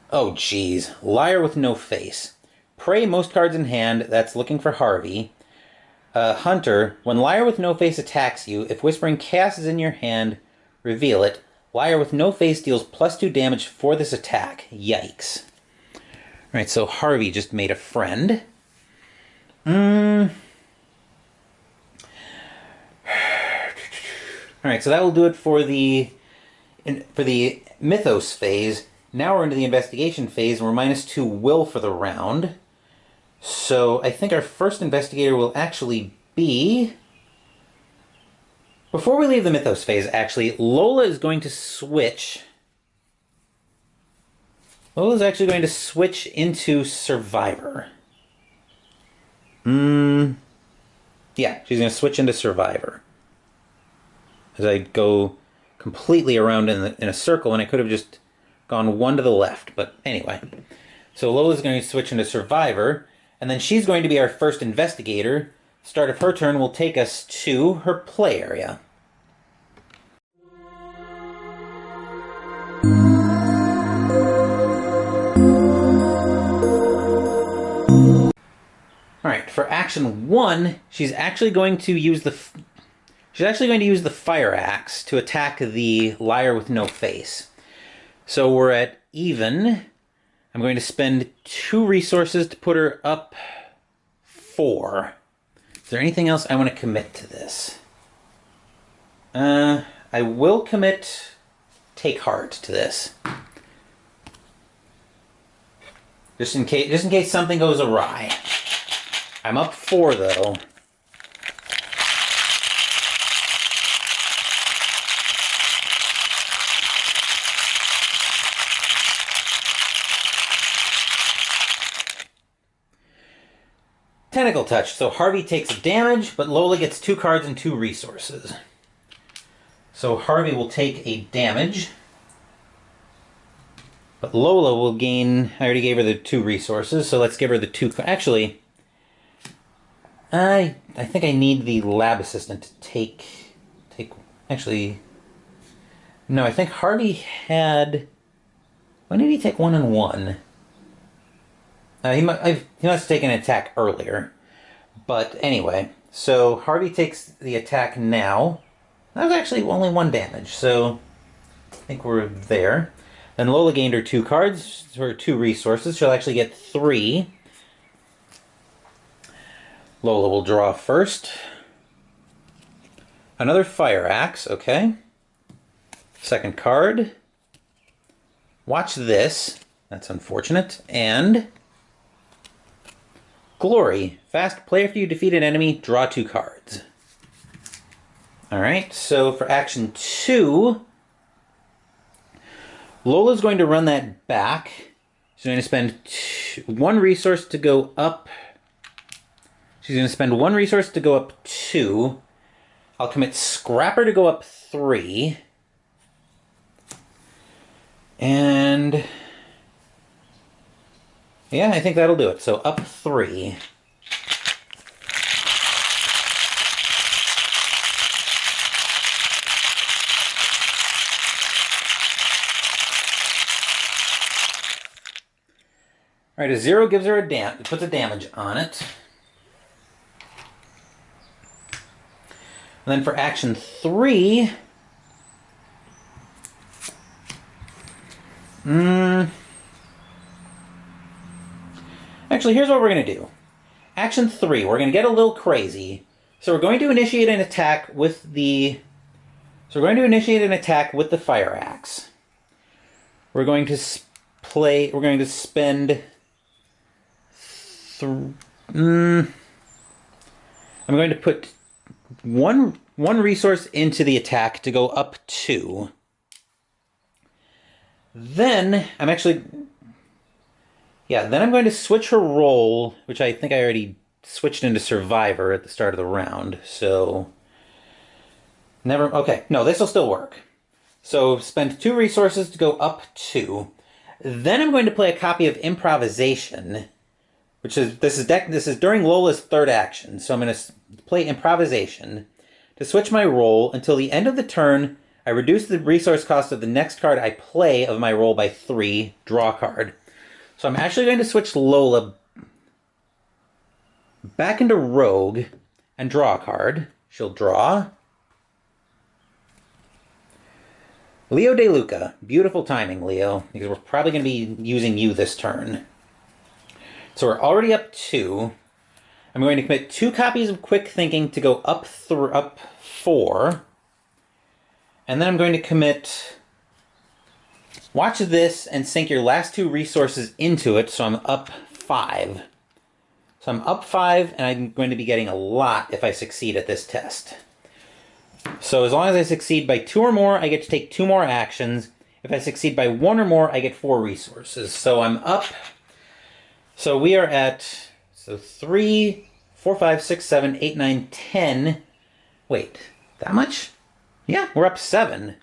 Oh, geez. Liar with no face. Prey most cards in hand. That's looking for Harvey. Hunter, when Liar with no face attacks you, if Whispering Chaos is in your hand, reveal it. Liar with no face deals +2 damage for this attack. Yikes. Alright, so Harvey just made a friend. Alright, so that will do it for the Mythos phase. Now we're into the investigation phase, and we're -2 will for the round. So I think our first investigator will actually be... Before we leave the Mythos phase, actually, Lola is going to switch... Lola's actually going to switch into Survivor. Yeah, she's going to switch into Survivor. As I go completely around in a circle, and I could have just gone 1 to the left. But anyway. So Lola's going to switch into Survivor. And then she's going to be our first investigator. Start of her turn will take us to her play area. Alright, for action 1, she's actually going to use the fire axe to attack the liar with no face. So we're at even. I'm going to spend 2 resources to put her up 4. Is there anything else I want to commit to this? I will commit Take Heart to this. Just in case something goes awry. I'm up 4 though. Tentacle Touch. So Harvey takes damage, but Lola gets 2 cards and 2 resources. So Harvey will take a damage, but Lola will gain... I already gave her the 2 resources, so let's give her the 2... Actually, I think I need the lab assistant to take... Actually, no, I think Harvey had... When did he take 1 and 1? He must have taken an attack earlier. But anyway, so Harvey takes the attack now. That was actually only 1 damage, so I think we're there. Then Lola gained her 2 cards, her 2 resources. She'll actually get 3. Lola will draw first. Another Fire Axe, okay. Second card. Watch this. That's unfortunate. And Glory. Fast, play after you defeat an enemy, draw 2 cards. Alright, so for action 2, Lola's going to run that back. She's going to spend 1 resource to go up. She's going to spend 1 resource to go up 2. I'll commit Scrapper to go up 3. And yeah, I think that'll do it. So up 3. Alright, a 0 gives her puts a damage on it. And then for action 3... Actually, here's what we're going to do. Action 3, we're going to get a little crazy. So we're going to initiate an attack with the... Fire Axe. We're going to spend... I'm going to put one resource into the attack to go up 2. Then I'm going to switch her role, which I think I already switched into Survivor at the start of the round. So okay, no, this will still work. So spend 2 resources to go up 2. Then I'm going to play a copy of Improvisation, which is this is during Lola's 3rd action. So I'm going to play Improvisation to switch my role until the end of the turn. I reduce the resource cost of the next card I play of my role by 3, draw a card. So I'm actually going to switch Lola back into Rogue and draw a card. She'll draw. Leo De Luca. Beautiful timing, Leo, because we're probably going to be using you this turn. So we're already up 2. I'm going to commit 2 copies of Quick Thinking to go up 4. And then I'm going to commit... Watch this and sink your last 2 resources into it, so I'm up 5. So I'm up 5, and I'm going to be getting a lot if I succeed at this test. So as long as I succeed by 2 or more, I get to take 2 more actions. If I succeed by 1 or more, I get 4 resources. So I'm up. So we are at 3, 4, 5, 6, 7, 8, 9, 10. Wait, that much? Yeah, we're up 7.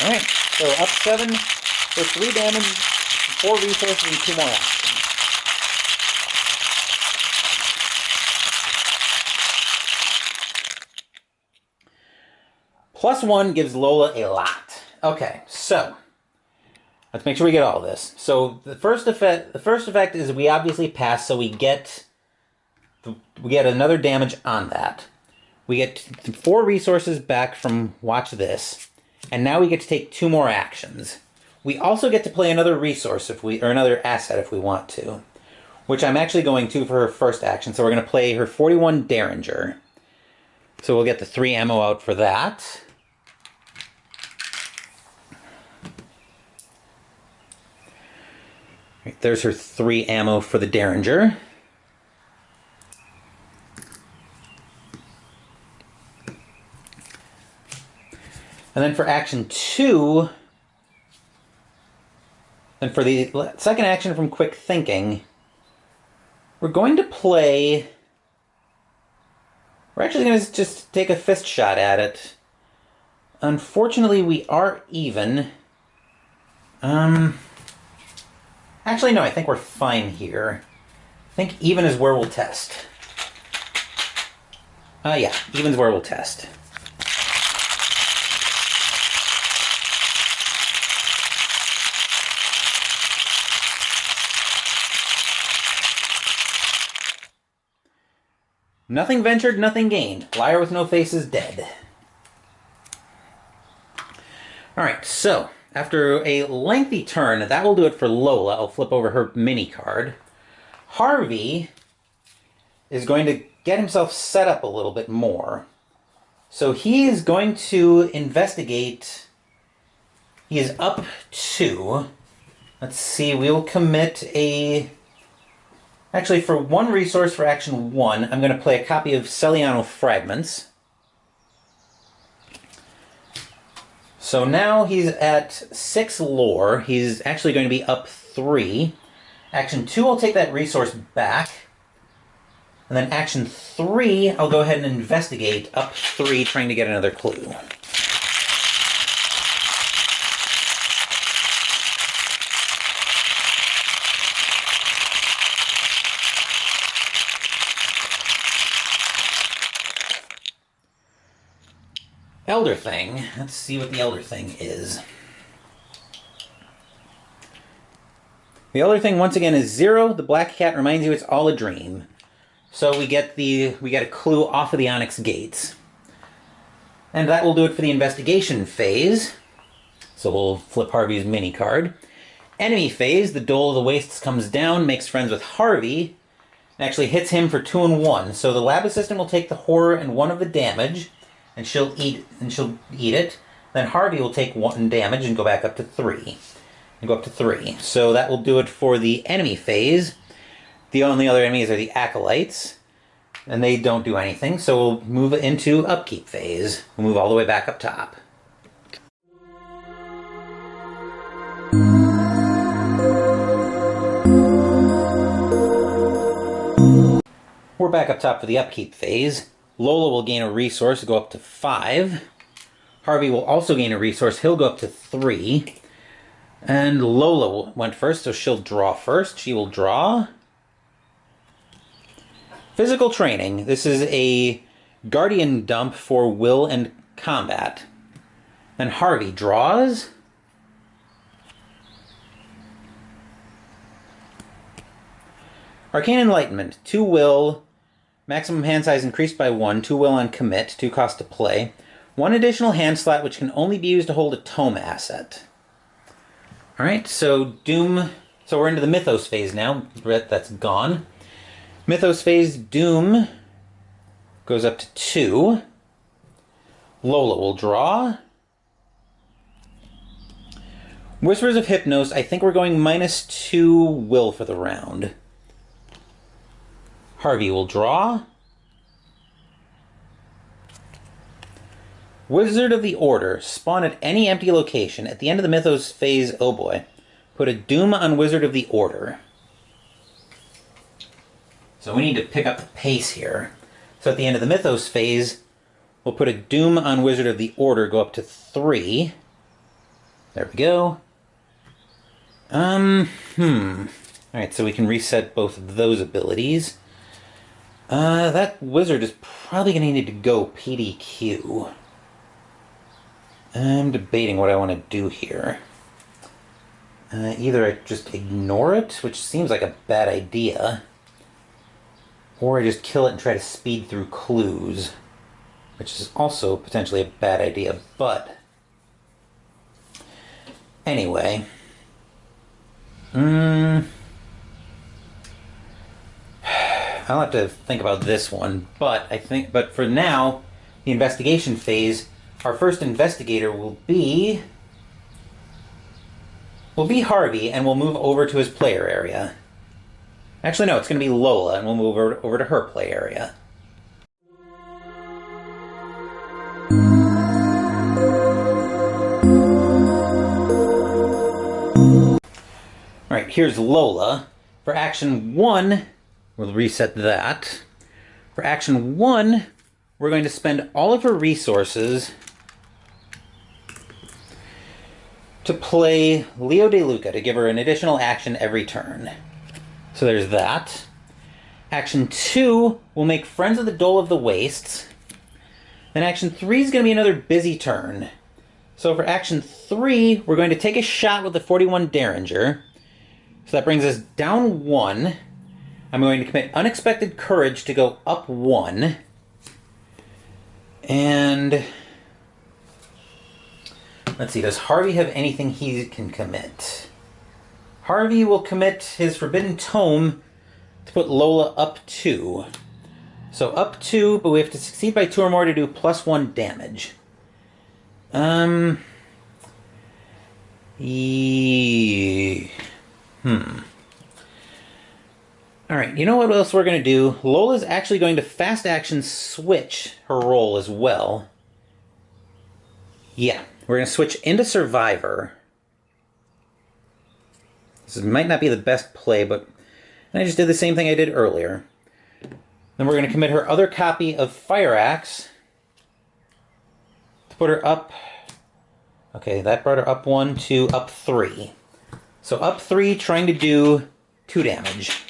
All right, so up 7 for 3 damage, 4 resources, and 2 more actions. +1 gives Lola a lot. Okay, so let's make sure we get all this. So the first effect is we obviously pass, so we get another damage on that. We get 4 resources back from Watch This, and now we get to take 2 more actions. We also get to play another resource or another asset if we want to, which I'm actually going to for her first action. So we're going to play her 41 Derringer. So we'll get the 3 ammo out for that. Right, there's her 3 ammo for the Derringer. And then for action 2, then for the second action from Quick Thinking, We're going to play... We're actually going to just take a fist shot at it. Unfortunately, we are even. Actually, no, I think we're fine here. I think even is where we'll test. Yeah, even's where we'll test. Nothing ventured, nothing gained. Liar with no face is dead. Alright, so, after a lengthy turn, that will do it for Lola. I'll flip over her mini card. Harvey is going to get himself set up a little bit more. So he is going to investigate. He is up 2. Let's see, we'll commit a... Actually, for 1 resource for action 1, I'm going to play a copy of Celiano Fragments. So now he's at 6 lore. He's actually going to be up 3. Action 2, I'll take that resource back. And then action 3, I'll go ahead and investigate up 3, trying to get another clue. Elder Thing. Let's see what the Elder Thing is. The Elder Thing, once again, is 0. The black cat reminds you it's all a dream. So we get a clue off of the Onyx gates. And that will do it for the investigation phase. So we'll flip Harvey's mini card. Enemy phase, the Dole of the Wastes comes down, makes friends with Harvey, and actually hits him for 2 and 1. So the lab assistant will take the horror and 1 of the damage. And she'll eat it. Then Harvey will take 1 damage and go back up to 3. And go up to 3. So that will do it for the enemy phase. The only other enemies are the Acolytes. And they don't do anything. So we'll move into Upkeep Phase. We'll move all the way back up top. We're back up top for the Upkeep Phase. Lola will gain a resource, go up to 5. Harvey will also gain a resource, he'll go up to 3. And Lola went first, so she'll draw first. She will draw. Physical training. This is a Guardian dump for will and combat. Then Harvey draws. Arcane Enlightenment. 2 will... Maximum hand size increased by 1, 2 will on commit, 2 cost to play. 1 additional hand slot which can only be used to hold a tome asset. Alright, so Doom... So we're into the Mythos phase now. That's gone. Mythos phase, Doom goes up to 2. Lola will draw. Whispers of Hypnos, I think we're going -2 will for the round. Harvey will draw. Wizard of the Order. Spawn at any empty location. At the end of the Mythos phase, oh boy. Put a Doom on Wizard of the Order. So we need to pick up the pace here. So at the end of the Mythos phase, we'll put a Doom on Wizard of the Order, go up to 3. There we go. Alright, so we can reset both of those abilities. That wizard is probably going to need to go PDQ. I'm debating what I want to do here. Either I just ignore it, which seems like a bad idea, or I just kill it and try to speed through clues, which is also potentially a bad idea, but... Anyway. I'll have to think about this one, but for now, the investigation phase, our first investigator will be Harvey, and we'll move over to his player area. Actually, no, it's going to be Lola, and we'll move over to her play area. Alright, here's Lola. For action 1, We'll reset that. For action 1, we're going to spend all of her resources to play Leo De Luca to give her an additional action every turn. So there's that. Action 2 will make Friends of the Dole of the Wastes. Then action 3 is going to be another busy turn. So for action 3, we're going to take a shot with the 41 Derringer. So that brings us down 1. I'm going to commit Unexpected Courage to go up 1. And let's see, does Harvey have anything he can commit? Harvey will commit his Forbidden Tome to put Lola up 2. So up 2, but we have to succeed by 2 or more to do +1 damage. Alright, you know what else we're going to do? Lola's actually going to fast action switch her role as well. Yeah, we're going to switch into Survivor. This might not be the best play, but I just did the same thing I did earlier. Then we're going to commit her other copy of Fire Axe to put her up. Okay, that brought her up 1 to up 3. So up 3, trying to do 2 damage.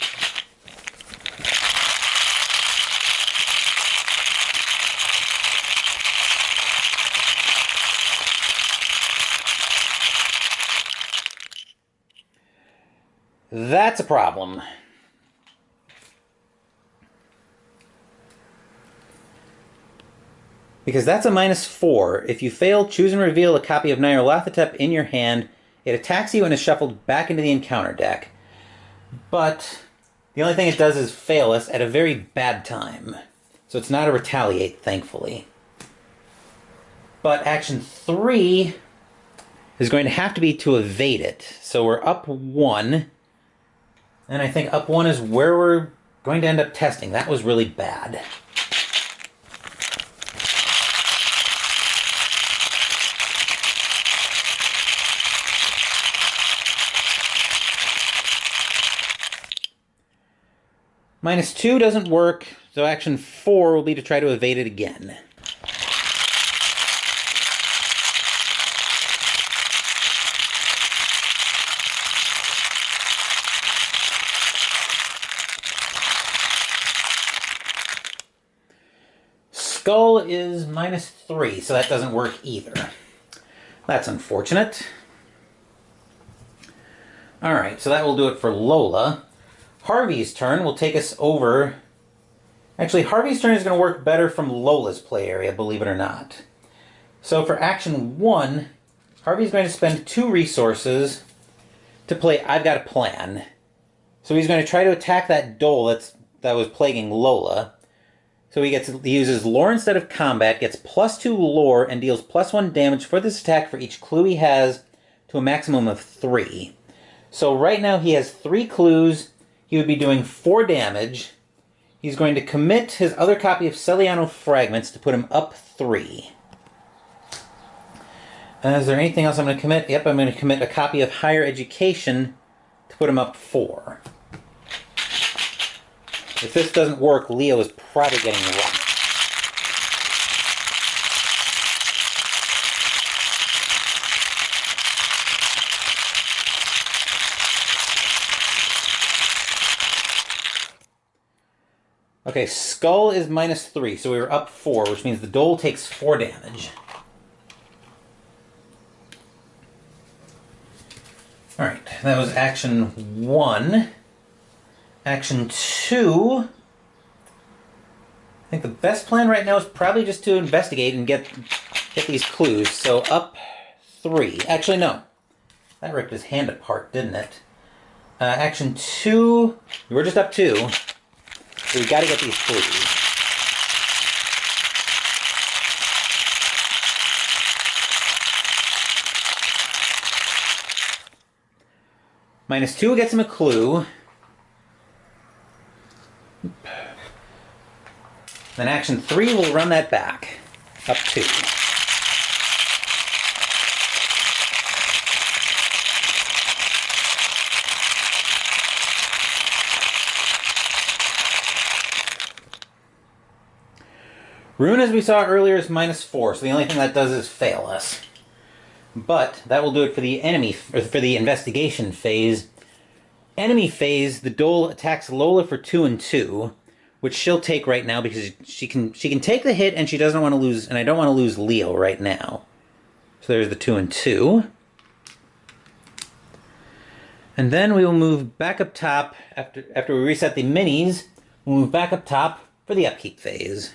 That's a problem. Because that's a -4. If you fail, choose and reveal a copy of Nyarlathotep in your hand. It attacks you and is shuffled back into the encounter deck. But the only thing it does is fail us at a very bad time. So it's not a retaliate, thankfully. But action 3 is going to have to be to evade it. So we're up 1. And I think up 1 is where we're going to end up testing. That was really bad. -2 doesn't work, so action 4 will be to try to evade it again. Skull is -3, so that doesn't work either. That's unfortunate. Alright, so that will do it for Lola. Harvey's turn will take us over. Actually, Harvey's turn is going to work better from Lola's play area, believe it or not. So for action 1, Harvey's going to spend 2 resources to play I've Got a Plan. So he's going to try to attack that Dole that was plaguing Lola. So he uses lore instead of combat, gets +2 lore, and deals +1 damage for this attack for each clue he has to a maximum of 3. So right now he has 3 clues. He would be doing 4 damage. He's going to commit his other copy of Celiano Fragments to put him up 3. Is there anything else I'm going to commit? Yep, I'm going to commit a copy of Higher Education to put him up 4. If this doesn't work, Leo is probably getting rocked. Okay, Skull is -3, so we were up 4, which means the Dole takes 4 damage. Alright, that was action 1. Action 2. I think the best plan right now is probably just to investigate and get these clues. So up 3. Actually, no. That ripped his hand apart, didn't it? Action 2. We were just up 2. So we got to get these clues. -2 gets him a clue. Then action 3 will run that back. Up 2. Rune, as we saw earlier, is -4, so the only thing that does is fail us. But that will do it for the enemy, or for the investigation phase. Enemy phase, the Dole attacks Lola for 2 and 2, which she'll take right now because she can take the hit, and she doesn't want to lose, and I don't want to lose Leo right now. So there's the 2 and 2. And then we will move back up top after we reset the minis. We'll move back up top for the upkeep phase.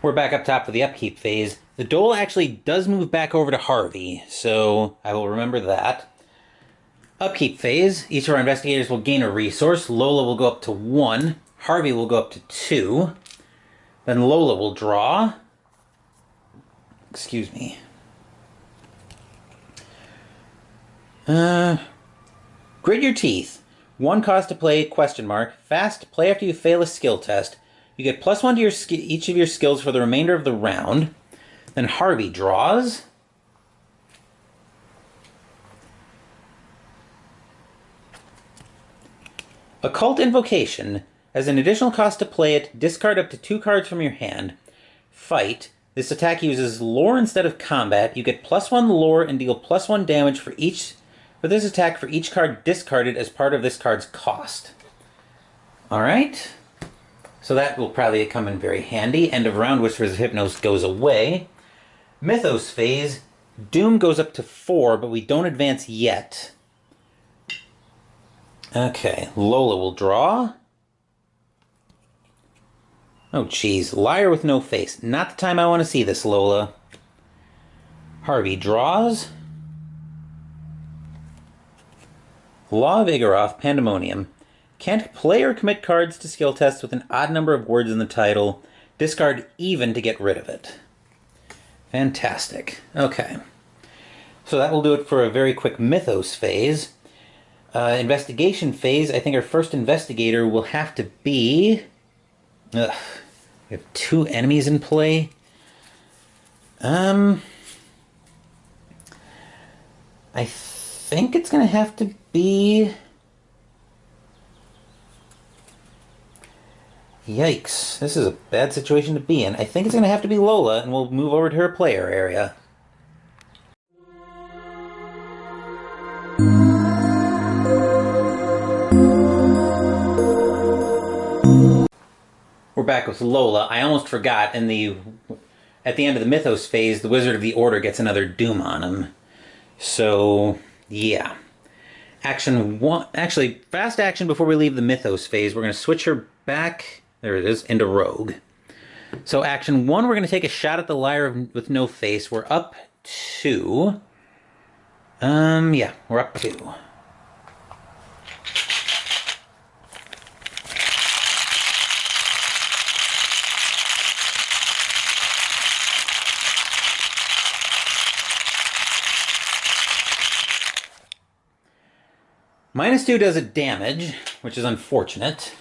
We're back up top for the upkeep phase. The Dole actually does move back over to Harvey, so I will remember that. Upkeep phase, each of our investigators will gain a resource. Lola will go up to 1. Harvey will go up to 2. Then Lola will draw. Excuse me. Grit your teeth. 1 cost to play, ? Fast, play after you fail a skill test. You get +1 to each of your skills for the remainder of the round. Then Harvey draws. Occult Invocation. As an additional cost to play it, discard up to 2 cards from your hand. Fight. This attack uses lore instead of combat. You get +1 lore and deal +1 damage for this attack for each card discarded as part of this card's cost. Alright. So that will probably come in very handy. End of round, Whispers of Hypnos goes away. Mythos phase. Doom goes up to 4, but we don't advance yet. Okay, Lola will draw. Oh, jeez. Liar with no face. Not the time I want to see this, Lola. Harvey draws. Law of Igoroth, Pandemonium. Can't play or commit cards to skill tests with an odd number of words in the title. Discard even to get rid of it. Fantastic. Okay. So that will do it for a very quick Mythos phase. Investigation phase, I think our first investigator will have to be... Ugh. We have 2 enemies in play. I think it's going to have to be... Yikes. This is a bad situation to be in. I think it's going to have to be Lola, and we'll move over to her player area. We're back with Lola. I almost forgot, at the end of the Mythos phase, the Wizard of the Order gets another Doom on him. So, yeah. Action 1... Actually, fast action before we leave the Mythos phase. We're going to switch her back... There it is, into Rogue. So action 1, we're going to take a shot at the Liar with no face. We're up 2. Yeah, we're up 2. -2 does a damage, which is unfortunate.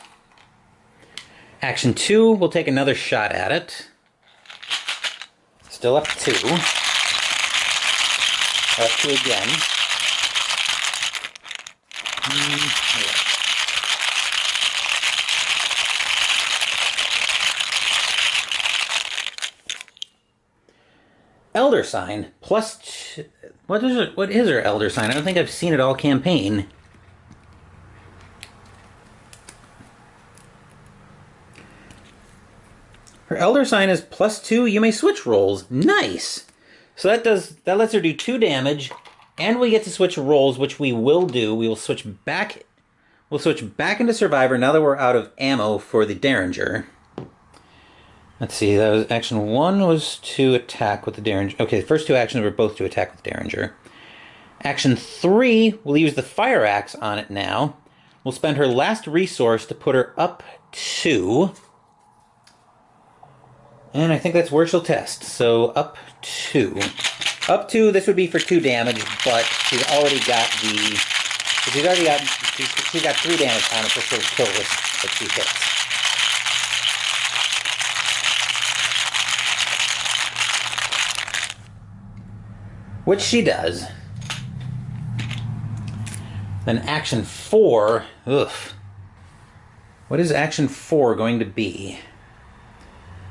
Action 2, we'll take another shot at it. Still up 2. Up 2 again. Yeah. Elder Sign, +2. What is her Elder Sign? I don't think I've seen it all campaign. Her Elder Sign is +2. You may switch rolls. Nice. So that lets her do 2 damage, and we get to switch rolls, which we will do. We will switch back. We'll switch back into Survivor now that we're out of ammo for the Derringer. Let's see. That was action 1 was to attack with the Derringer. Okay, the first 2 actions were both to attack with the Derringer. Action 3, we'll use the Fire Axe on it now. We'll spend her last resource to put her up 2. And I think that's where she'll test. So up 2. Up 2, this would be for 2 damage, but she's already got the... She's got 3 damage on it, so she'll kill this if she hits. Which she does. Then action 4. Ugh. What is action 4 going to be?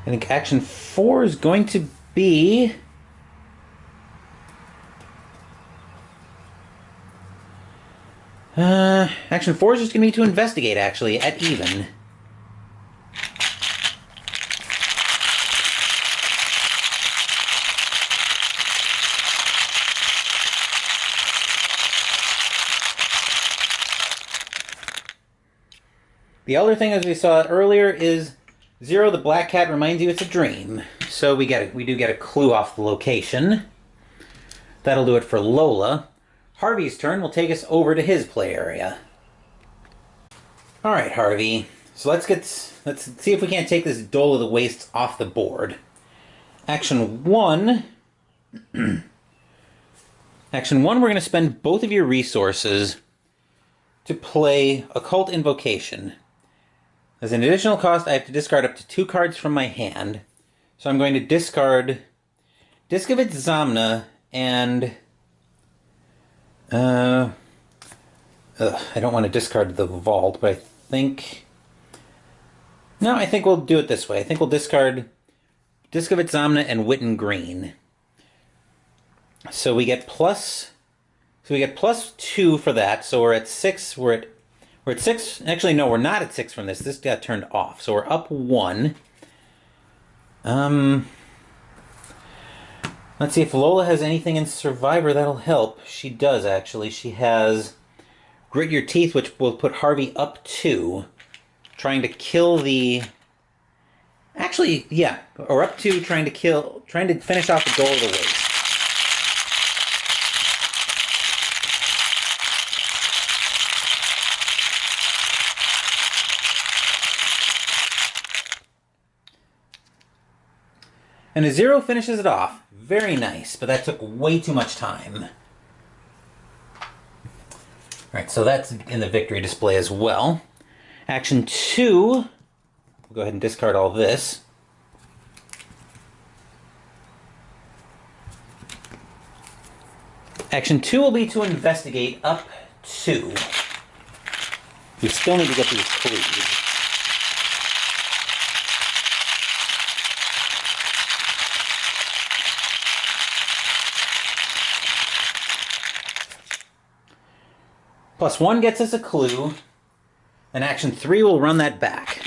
I think action 4 is going to be... action 4 is just going to be to investigate, actually, at even. The other thing, as we saw earlier, is 0, the black cat reminds you it's a dream. So we do get a clue off the location. That'll do it for Lola. Harvey's turn will take us over to his play area. Alright, Harvey. So let's see if we can't take this Dole of the Wastes off the board. Action 1. Action 1, we're going to spend both of your resources to play Occult Invocation. As an additional cost, I have to discard up to 2 cards from my hand. So I'm going to discard Discovit Zamna and... I don't want to discard the Vault, but I think... No, I think we'll do it this way. I think we'll discard Discovit Zamna and Witten Green. So we get plus... So we get +2 for that, so we're at 6. We're at 6. Actually, no, we're not at 6 from this. This got turned off, so we're up 1. Let's see if Lola has anything in Survivor that'll help. She does, actually. She has Grit Your Teeth, which will put Harvey up 2. Trying to kill the... Actually, yeah. Or up 2, trying to finish off the Dole of the Waste. And a 0 finishes it off. Very nice, but that took way too much time. Alright, so that's in the victory display as well. Action 2, we'll go ahead and discard all this. Action 2 will be to investigate up 2. We still need to get these clues. +1 gets us a clue, and action 3 will run that back.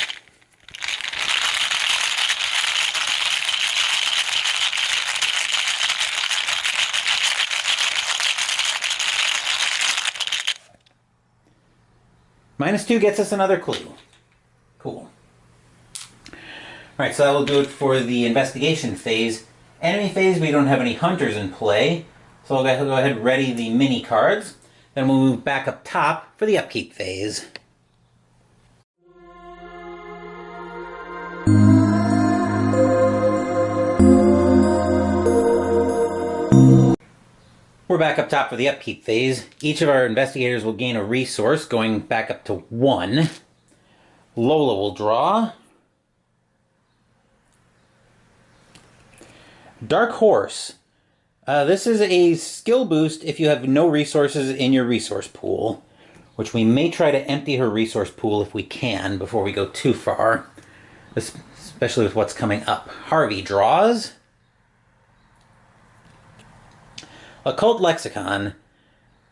-2 gets us another clue. Cool. Alright, so that will do it for the investigation phase. Enemy phase, we don't have any hunters in play, so I'll go ahead and ready the mini cards. Then we'll move back up top for the upkeep phase. We're back up top for the upkeep phase. Each of our investigators will gain a resource, going back up to 1. Lola will draw. Dark Horse. This is a skill boost if you have no resources in your resource pool, which we may try to empty her resource pool if we can before we go too far, especially with what's coming up. Harvey draws. Occult Lexicon.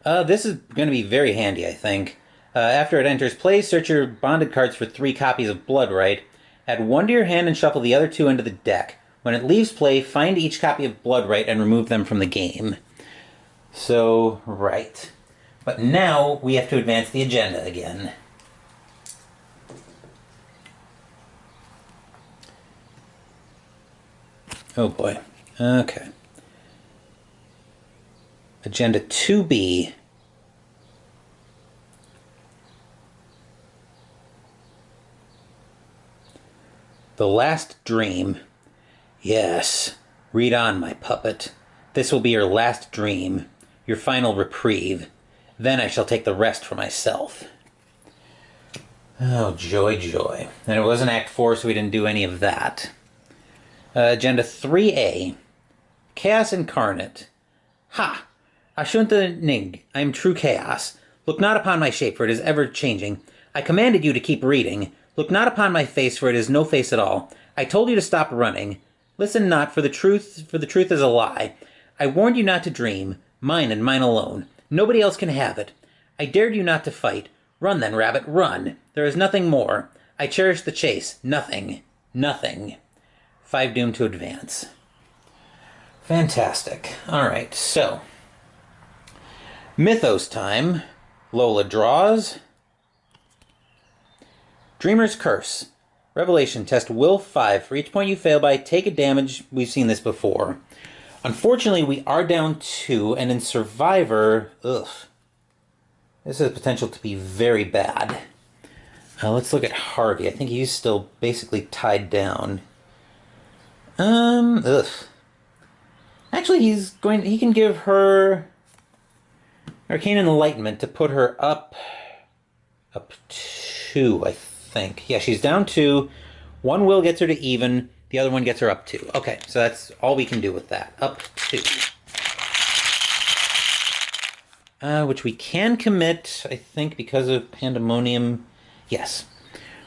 This is going to be very handy, I think. After it enters play, search your bonded cards for 3 copies of Bloodright. Add 1 to your hand and shuffle the other 2 into the deck. When it leaves play, find each copy of Bloodright and remove them from the game. So, right. But now we have to advance the agenda again. Oh boy. Okay. Agenda 2B. The Last Dream. Yes, read on, my puppet. This will be your last dream, your final reprieve. Then I shall take the rest for myself. Oh, joy, joy. And it wasn't Act 4, so we didn't do any of that. Agenda 3A. Chaos Incarnate. Ha! Ashunta Ning, I am true chaos. Look not upon my shape, for it is ever changing. I commanded you to keep reading. Look not upon my face, for it is no face at all. I told you to stop running. Listen not, for the truth is a lie. I warned you not to dream, mine and mine alone. Nobody else can have it. I dared you not to fight. Run then, rabbit, run. There is nothing more. I cherish the chase. Nothing. Nothing. 5 doomed to advance. Fantastic. Alright, so. Mythos time. Lola draws. Dreamer's Curse. Revelation. Test Will 5. For each point you fail by, take a damage. We've seen this before. Unfortunately, we are down 2, and in Survivor, this has potential to be very bad. Let's look at Harvey. I think he's still basically tied down. Actually, he can give her Arcane Enlightenment to put her up 2, I think. Yeah, she's down 2. One will gets her to even. The other one gets her up 2. Okay, so that's all we can do with that. Up 2. Which we can commit, I think, because of Pandemonium. Yes.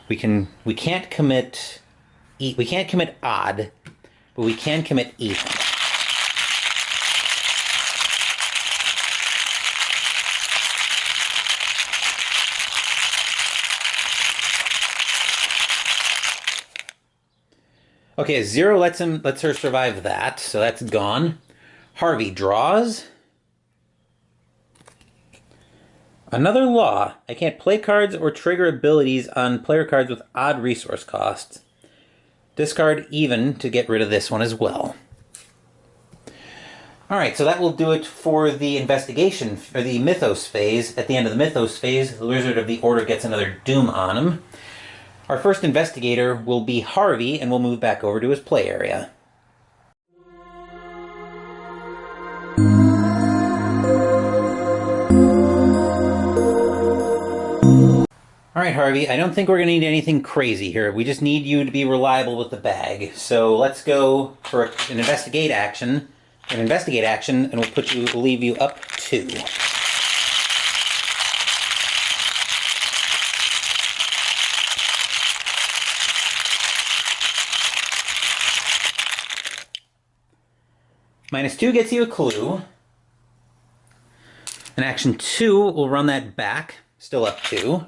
We can't commit odd, but we can commit even. Okay, 0 lets her survive that, so that's gone. Harvey draws. Another law. I can't play cards or trigger abilities on player cards with odd resource costs. Discard even to get rid of this one as well. Alright, so that will do it for the investigation, for the Mythos phase. At the end of the Mythos phase, the Wizard of the Order gets another doom on him. Our first investigator will be Harvey, and we'll move back over to his play area. Alright, Harvey, I don't think we're going to need anything crazy here. We just need you to be reliable with the bag. So let's go for an investigate action, and we'll leave you up 2. -2 gets you a clue. And action 2 will run that back, still up 2.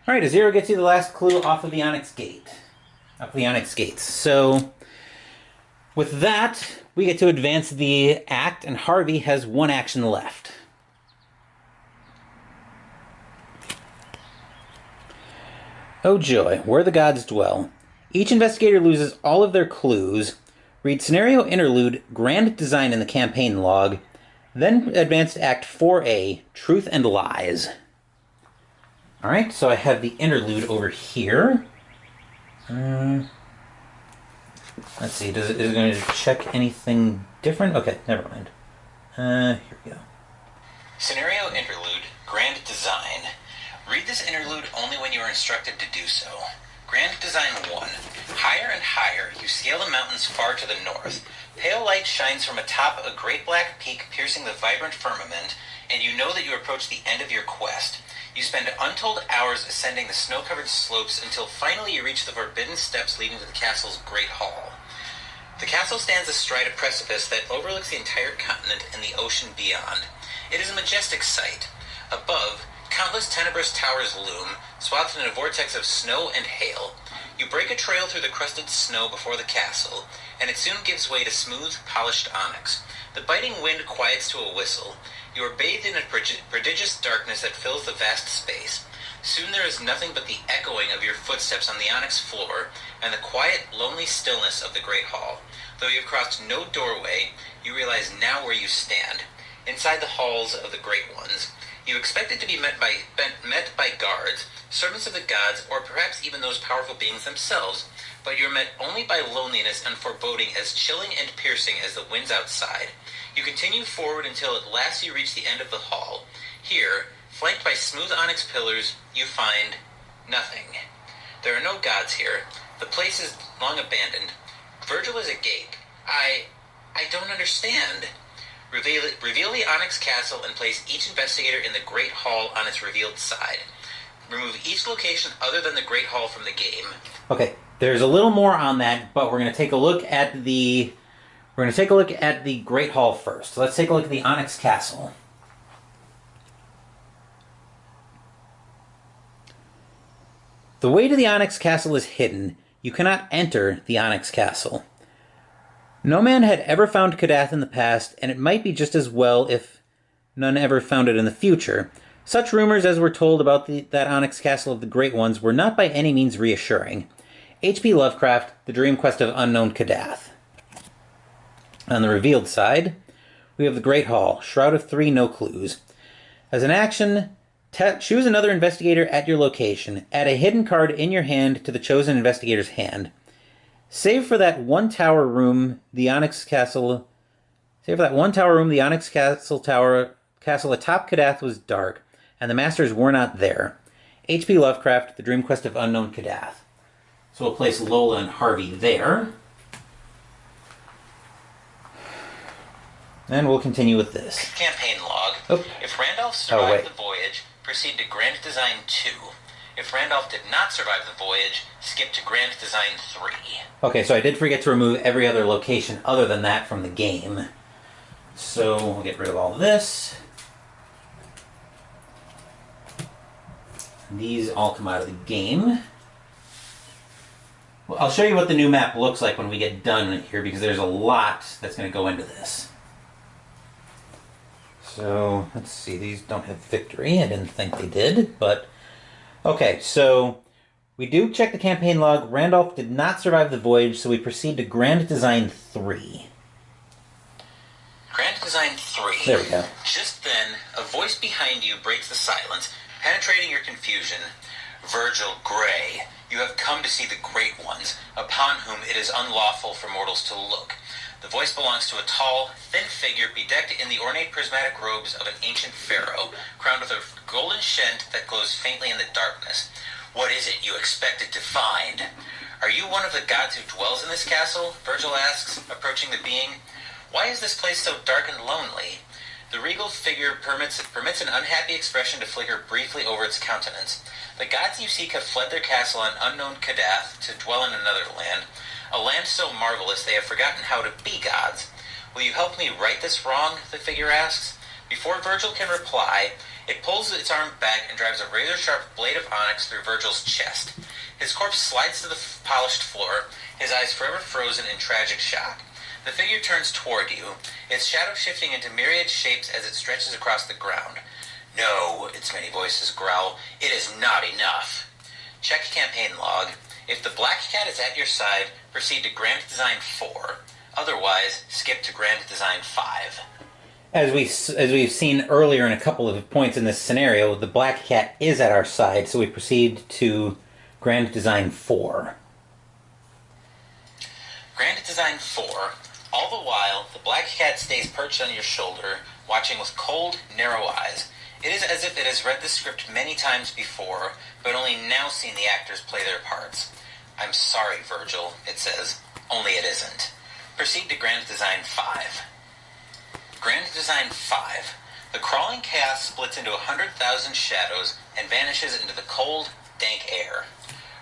Alright, a 0 gets you the last clue off of the Onyx Gate. Up the Onyx Gates. So, with that, we get to advance the act, and Harvey has 1 action left. Oh joy, where the gods dwell. Each investigator loses all of their clues. Read Scenario Interlude, Grand Design in the campaign log, then advance to Act 4A, Truth and Lies. Alright, so I have the interlude over here. Let's see, is it going to check anything different? Okay, never mind. Here we go.
Scenario Interlude, Grand Design. Read this interlude only when you are instructed to do so. Grand Design 1. Higher and higher, you scale the mountains far to the north. Pale light shines from atop a great black peak piercing the vibrant firmament, and you know that you approach the end of your quest. You spend untold hours ascending the snow-covered slopes until finally you reach the forbidden steps leading to the castle's great hall. The castle stands astride a precipice that overlooks the entire continent and the ocean beyond. It is a majestic sight. Above, countless tenebrous towers loom, swathed in a vortex of snow and hail. You break a trail through the crusted snow before the castle, and it soon gives way to smooth, polished onyx. The biting wind quiets to a whistle. You are bathed in a prodigious darkness that fills the vast space. Soon there is nothing but the echoing of your footsteps on the onyx floor and the quiet, lonely stillness of the great hall. Though you have crossed no doorway, you realize now where you stand, inside the halls of the Great Ones. You expected to be met by guards, servants of the gods, or perhaps even those powerful beings themselves, but you're met only by loneliness and foreboding as chilling and piercing as the winds outside. You continue forward until at last you reach the end of the hall. Here, flanked by smooth onyx pillars, you find Nothing. There are no gods here. The place is long abandoned. Virgil is agape. I don't understand. Reveal the Onyx Castle and place each investigator in the Great Hall on its revealed side. Remove each location other than the Great Hall from the game.
Okay, there's a little more on that, but we're going to take a look at the Great Hall first. So let's take a look at the Onyx Castle. The way to the Onyx Castle is hidden. You cannot enter the Onyx Castle. No man had ever found Kadath in the past, and it might be just as well if none ever found it in the future. Such rumors as were told about that Onyx Castle of the Great Ones were not by any means reassuring. H.P. Lovecraft, The Dream Quest of Unknown Kadath. On the revealed side, we have the Great Hall, Shroud of Three, no clues. As an action, choose another investigator at your location. Add a hidden card in your hand to the chosen investigator's hand. Save for that one tower room, the Onyx Castle. Castle atop Kadath was dark, and the masters were not there. H.P. Lovecraft, The Dream Quest of Unknown Kadath. So we'll place Lola and Harvey there. And we'll continue with this.
Campaign log.
Oh.
If Randolph survived the voyage, proceed to Grand Design 2. If Randolph did not survive the voyage, skip to Grand Design 3.
Okay, so I did forget to remove every other location other than that from the game. So we'll get rid of all of this. These all come out of the game. Well, I'll show you what the new map looks like when we get done here, because there's a lot that's going to go into this. So, let's see, these don't have victory. I didn't think they did, but... Okay, so we do check the campaign log. Randolph did not survive the voyage, so we proceed to Grand Design 3.
Grand Design 3.
There we go.
Just then, a voice behind you breaks the silence, penetrating your confusion. Virgil Gray, you have come to see the Great Ones, upon whom it is unlawful for mortals to look. The voice belongs to a tall, thin figure bedecked in the ornate prismatic robes of an ancient pharaoh, crowned with a golden shent that glows faintly in the darkness. What is it you expected to find? Are you one of the gods who dwells in this castle? Virgil asks, approaching the being. Why is this place so dark and lonely? The regal figure permits an unhappy expression to flicker briefly over its countenance. The gods you seek have fled their castle on unknown Kadath to dwell in another land, a land so marvelous they have forgotten how to be gods. Will you help me right this wrong? The figure asks. Before Virgil can reply, it pulls its arm back and drives a razor-sharp blade of onyx through Virgil's chest. His corpse slides to the polished floor, his eyes forever frozen in tragic shock. The figure turns toward you, its shadow shifting into myriad shapes as it stretches across the ground. No, its many voices growl, it is not enough. Check campaign log. If the Black Cat is at your side, proceed to Grand Design 4. Otherwise, skip to Grand Design 5.
As we've seen earlier in a couple of points in this scenario, the Black Cat is at our side, so we proceed to Grand Design 4.
Grand Design 4. All the while, the Black Cat stays perched on your shoulder, watching with cold, narrow eyes. It is as if it has read the script many times before, but only now seen the actors play their parts. I'm sorry, Virgil, it says. Only it isn't. Proceed to Grand Design 5. Grand Design 5. The crawling chaos splits into 100,000 shadows and vanishes into the cold, dank air.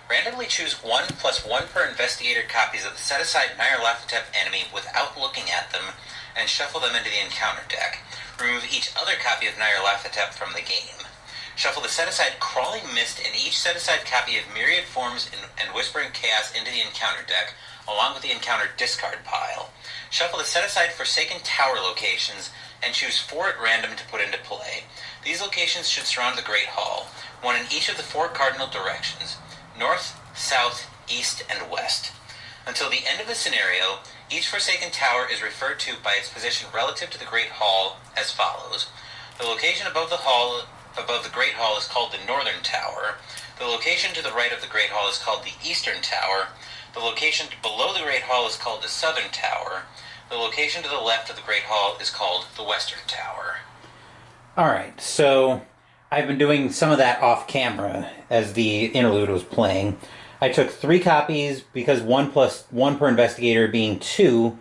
Randomly choose 1 + 1 per investigator copies of the set-aside Nyarlathotep enemy without looking at them, and shuffle them into the encounter deck. Remove each other copy of Nyarlathotep from the game. Shuffle the set-aside Crawling Mist and each set-aside copy of Myriad Forms and Whispering Chaos into the encounter deck, along with the encounter discard pile. Shuffle the set-aside Forsaken Tower locations, and choose 4 at random to put into play. These locations should surround the Great Hall, 1 in each of the 4 cardinal directions: north, south, east, and west. Until the end of the scenario, each Forsaken Tower is referred to by its position relative to the Great Hall as follows. The location above the Great Hall is called the Northern Tower. The location to the right of the Great Hall is called the Eastern Tower. The location below the Great Hall is called the Southern Tower. The location to the left of the Great Hall is called the Western Tower.
Alright, so I've been doing some of that off camera as the interlude was playing. I took 3 copies because 1 per investigator being 2.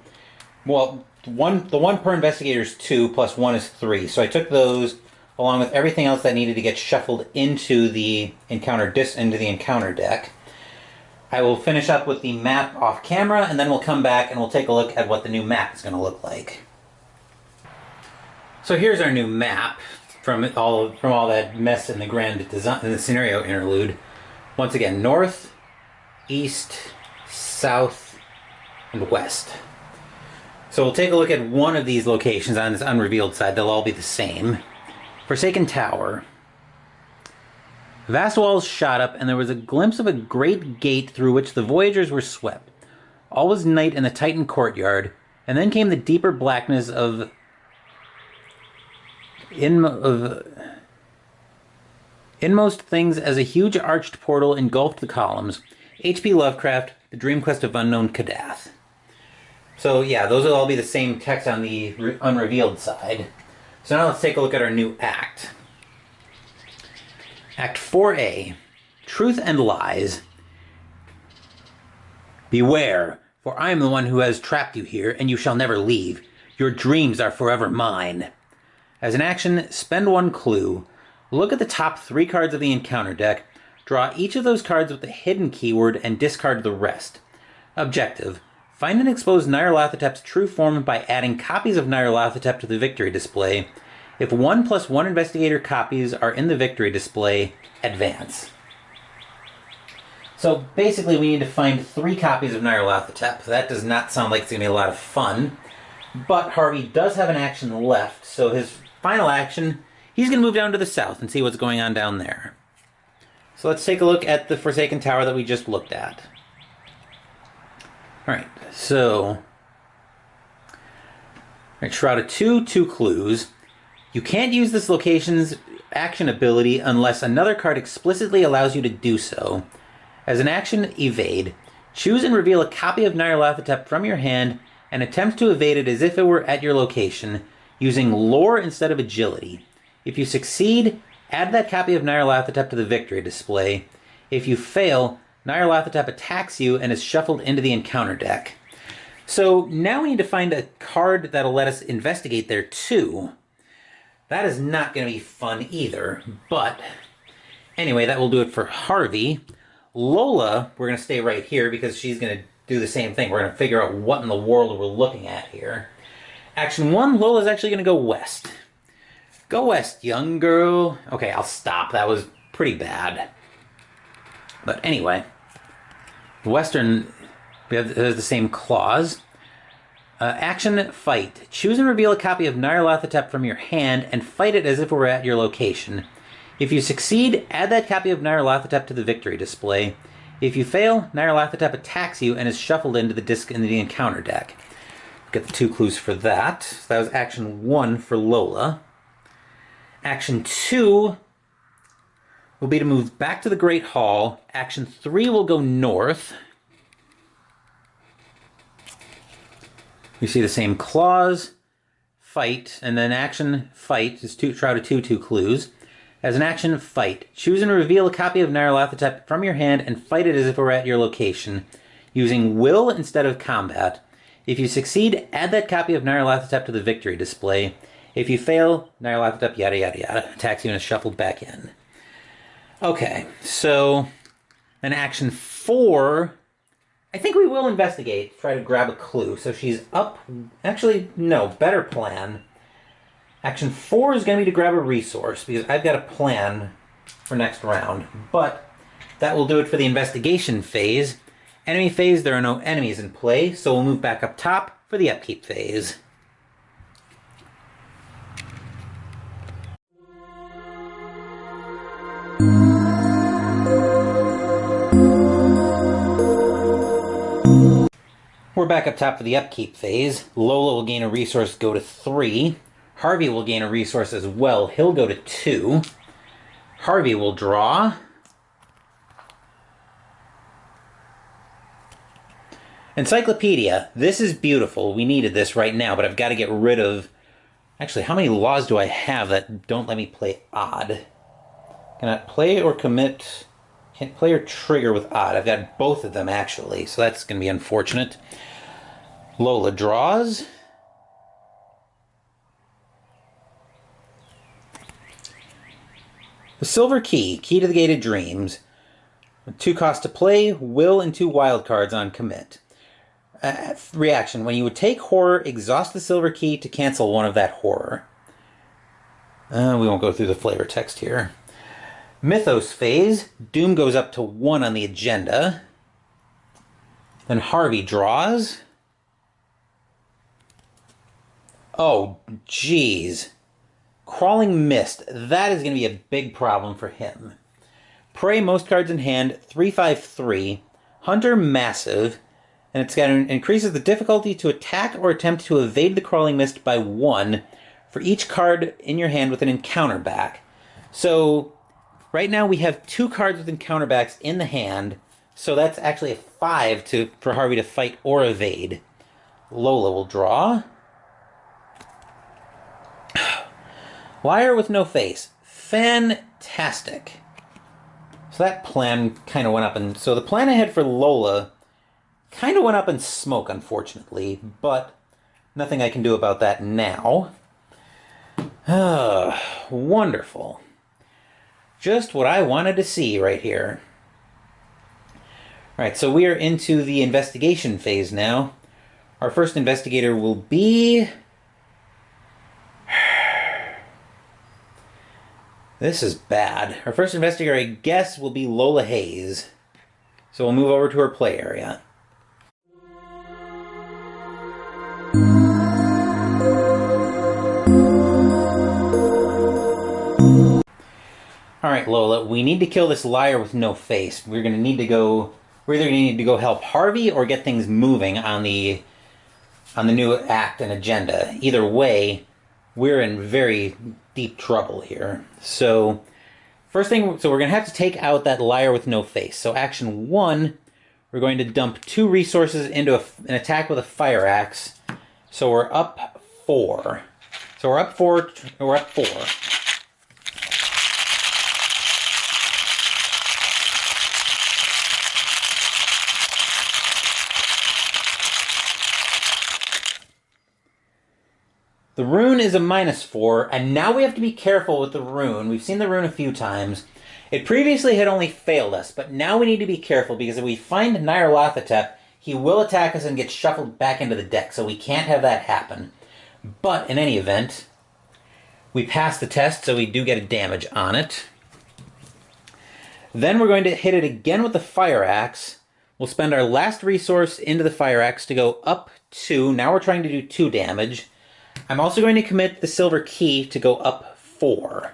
Well, the one per investigator is 2 plus 1 is 3. So I took those along with everything else that needed to get shuffled into the encounter deck. I will finish up with the map off camera, and then we'll come back and we'll take a look at what the new map is going to look like. So here's our new map from all that mess in the grand design in the scenario interlude. Once again, north, east, south, and west. So we'll take a look at one of these locations on this unrevealed side. They'll all be the same. Forsaken Tower. Vast walls shot up, and there was a glimpse of a great gate through which the voyagers were swept. All was night in the Titan courtyard, and then came the deeper blackness of inmost things as a huge arched portal engulfed the columns. H.P. Lovecraft, The Dream Quest of Unknown Kadath. So yeah, those will all be the same text on the unrevealed side. So now let's take a look at our new act. Act 4A, Truth and Lies. Beware, for I am the one who has trapped you here, and you shall never leave. Your dreams are forever mine. As an action, spend 1 clue. Look at the top 3 cards of the encounter deck, draw each of those cards with the hidden keyword, and discard the rest. Objective, find and expose Nyarlathotep's true form by adding copies of Nyarlathotep to the victory display. If 1 plus 1 investigator copies are in the victory display, advance. So basically we need to find 3 copies of Nyarlathotep. That does not sound like it's going to be a lot of fun. But Harvey does have an action left, so his final action, he's going to move down to the south and see what's going on down there. So let's take a look at the Forsaken Tower that we just looked at. Alright, so... Alright, Shroud of 2 clues. You can't use this location's action ability unless another card explicitly allows you to do so. As an action, evade. Choose and reveal a copy of Nyarlathotep from your hand and attempt to evade it as if it were at your location, using lore instead of agility. If you succeed, add that copy of Nyarlathotep to the victory display. If you fail, Nyarlathotep attacks you and is shuffled into the encounter deck. So now we need to find a card that'll let us investigate there too. That is not going to be fun either, but anyway, that will do it for Harvey. Lola, we're going to stay right here because she's going to do the same thing. We're going to figure out what in the world we're looking at here. Action 1, Lola's actually going to go west. Go west, young girl. Okay, I'll stop. That was pretty bad. But anyway, the western, there's the same clause. Action, fight. Choose and reveal a copy of Nyarlathotep from your hand and fight it as if it were at your location. If you succeed, add that copy of Nyarlathotep to the victory display. If you fail, Nyarlathotep attacks you and is shuffled into the encounter deck. Get the 2 clues for that. So that was action 1 for Lola. Action 2 will be to move back to the Great Hall. Action 3 will go north. We see the same clause, fight, and then action, fight, is Shroud of 2 clues. As an action, fight. Choose and reveal a copy of Nyarlathotep from your hand and fight it as if it were at your location, using will instead of combat. If you succeed, add that copy of Nyarlathotep to the victory display. If you fail, Nyarlathotep yada yada yada attacks you and is shuffled back in. Okay, so then action 4, I think we will investigate, try to grab a clue. So she's up, actually, no, better plan. Action 4 is going to be to grab a resource, because I've got a plan for next round. But that will do it for the investigation phase. Enemy phase, there are no enemies in play, so we'll move back up top for the upkeep phase. We're back up top for the upkeep phase. Lola will gain a resource, go to 3. Harvey will gain a resource as well. He'll go to 2. Harvey will draw. Encyclopedia. This is beautiful. We needed this right now, but I've got to get rid of... Actually, how many laws do I have that don't let me play odd? Cannot play or commit. Can't play or trigger with odd. I've got both of them, actually, so that's going to be unfortunate. Lola draws. The Silver Key. Key to the Gated Dreams. 2 cost to play, will, and 2 wildcards on commit. Reaction. When you would take horror, exhaust the Silver Key to cancel one of that horror. We won't go through the flavor text here. Mythos Phase. Doom goes up to 1 on the agenda. Then Harvey draws. Oh, jeez. Crawling Mist. That is going to be a big problem for him. Prey, most cards in hand, 3/5/3. Hunter, massive. And it's got increases the difficulty to attack or attempt to evade the Crawling Mist by 1 for each card in your hand with an encounter back. So, right now we have 2 cards with encounter backs in the hand, so that's actually a 5 for Harvey to fight or evade. Lola will draw. Liar with no face. Fantastic. So that plan kind of went up, and so the plan I had for Lola kind of went up in smoke, unfortunately, but nothing I can do about that now. Wonderful. Just what I wanted to see right here. Alright, so we are into the investigation phase now. Our first investigator will be... This is bad. Our first investigator, I guess, will be Lola Hayes. So we'll move over to her play area. Alright, Lola, we need to kill this liar with no face. We're either going to need to go help Harvey or get things moving on the new act and agenda. Either way, we're in very deep trouble here. So, first thing, so we're going to have to take out that liar with no face. So action 1, we're going to dump 2 resources into an attack with a fire axe. So we're up 4. So we're up 4. The rune is a -4, and now we have to be careful with the rune. We've seen the rune a few times. It previously had only failed us, but now we need to be careful, because if we find Nyarlathotep, he will attack us and get shuffled back into the deck, so we can't have that happen. But in any event, we pass the test, so we do get a damage on it. Then we're going to hit it again with the fire axe. We'll spend our last resource into the fire axe to go up 2. Now we're trying to do 2 damage. I'm also going to commit the Silver Key to go up 4.